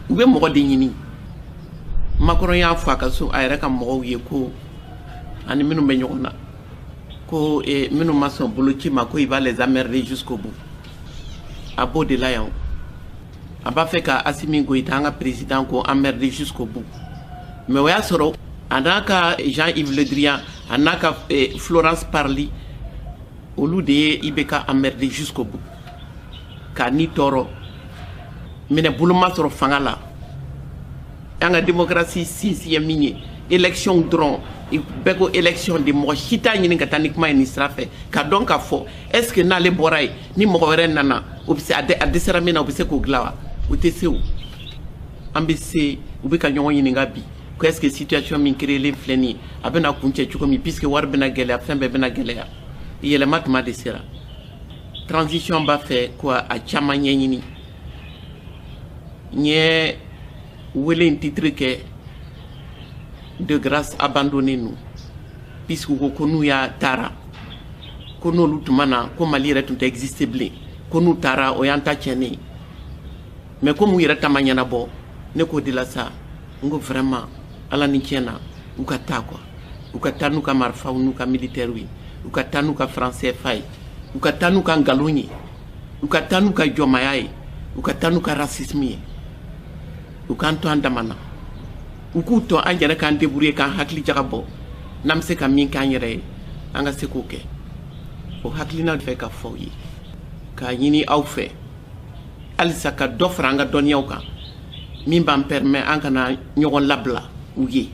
u bɛ mɔgɔ de ɲini Macron y'a fɔ a ka so a yɛrɛ ka mɔgɔw ye ko ani minnu bɛ ɲɔgɔn na ko minnu ma sɔn boloci ma ko il va les emmerder jusqu'au bout a b'o de la yan a b'a fɛ ka Assimi Goïta an ka président ko emmerder jusqu'au bout mais o y'a sɔrɔ a n'a ka Jean-Yves Le Drian a n'a ka Florence Parly olu de ye IBK emmerder jusqu'au bout k'a ni tɔɔrɔ minɛ bolo ma sɔrɔ fanga la an ka démocratie sinsin ye min ye élection dɔrɔn bɛɛ ko élection de mɔgɔ si t'a ɲini ka taa ni kuma ye nin sira fɛ ka dɔn k'a fɔ est ce que n'ale bɔra ye ni mɔgɔ wɛrɛ nana o bɛ se a dɛsɛra min na o bɛ se k'o dilan wa o tɛ se o an bɛ se u bɛ ka ɲɔgɔn ɲininka bi ko est ce que situation min créelen filɛ nin ye a bɛna kuncɛ cogo min puisque wari bɛna gɛlɛya fɛn bɛɛ bɛna gɛlɛya yɛlɛma tuma de sera transition b'a fɛ ko a caman ɲɛɲini n ye wele in titre kɛ de grâce abandonné nous puisque ko n'u y'a taara ko n'olu tuma na ko Mali yɛrɛ tun tɛ exister bilen ko n'u taara o y'an ta tiɲɛnen mais comme u yɛrɛ ta ma ɲɛnabɔ ne k'o de la sa n ko vraiment ala ni tiɲɛ na u ka taa quoi u ka taa n'u ka marifaw n'u ka militaires ye u ka taa n'u ka franc CFA ye u ka taa n'u ka nkalon ye u ka taa n'u ka jɔnmaya ye u ka taa n'u ka racisme ye u k'an to an dama na u k'u to an yɛrɛ k'an débrouiller k'an hakili jagabɔ n'an bɛ se ka min k'an yɛrɛ ye an ka se k'o kɛ o hakilina fɛ ka fɔ ye k'a ɲini aw fɛ halisa ka dɔ fara an ka dɔnniyaw kan min b'an permet an kana ɲɔgɔn labila u ye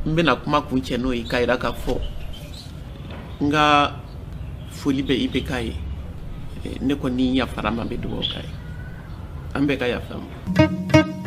n bɛna kuma kuncɛ n'o ye k'a yira k'a fɔ n ka foli bɛ IBK ye ne kɔni yafara ma n bɛ dugawu k'a ye an bɛɛ ka yafa ma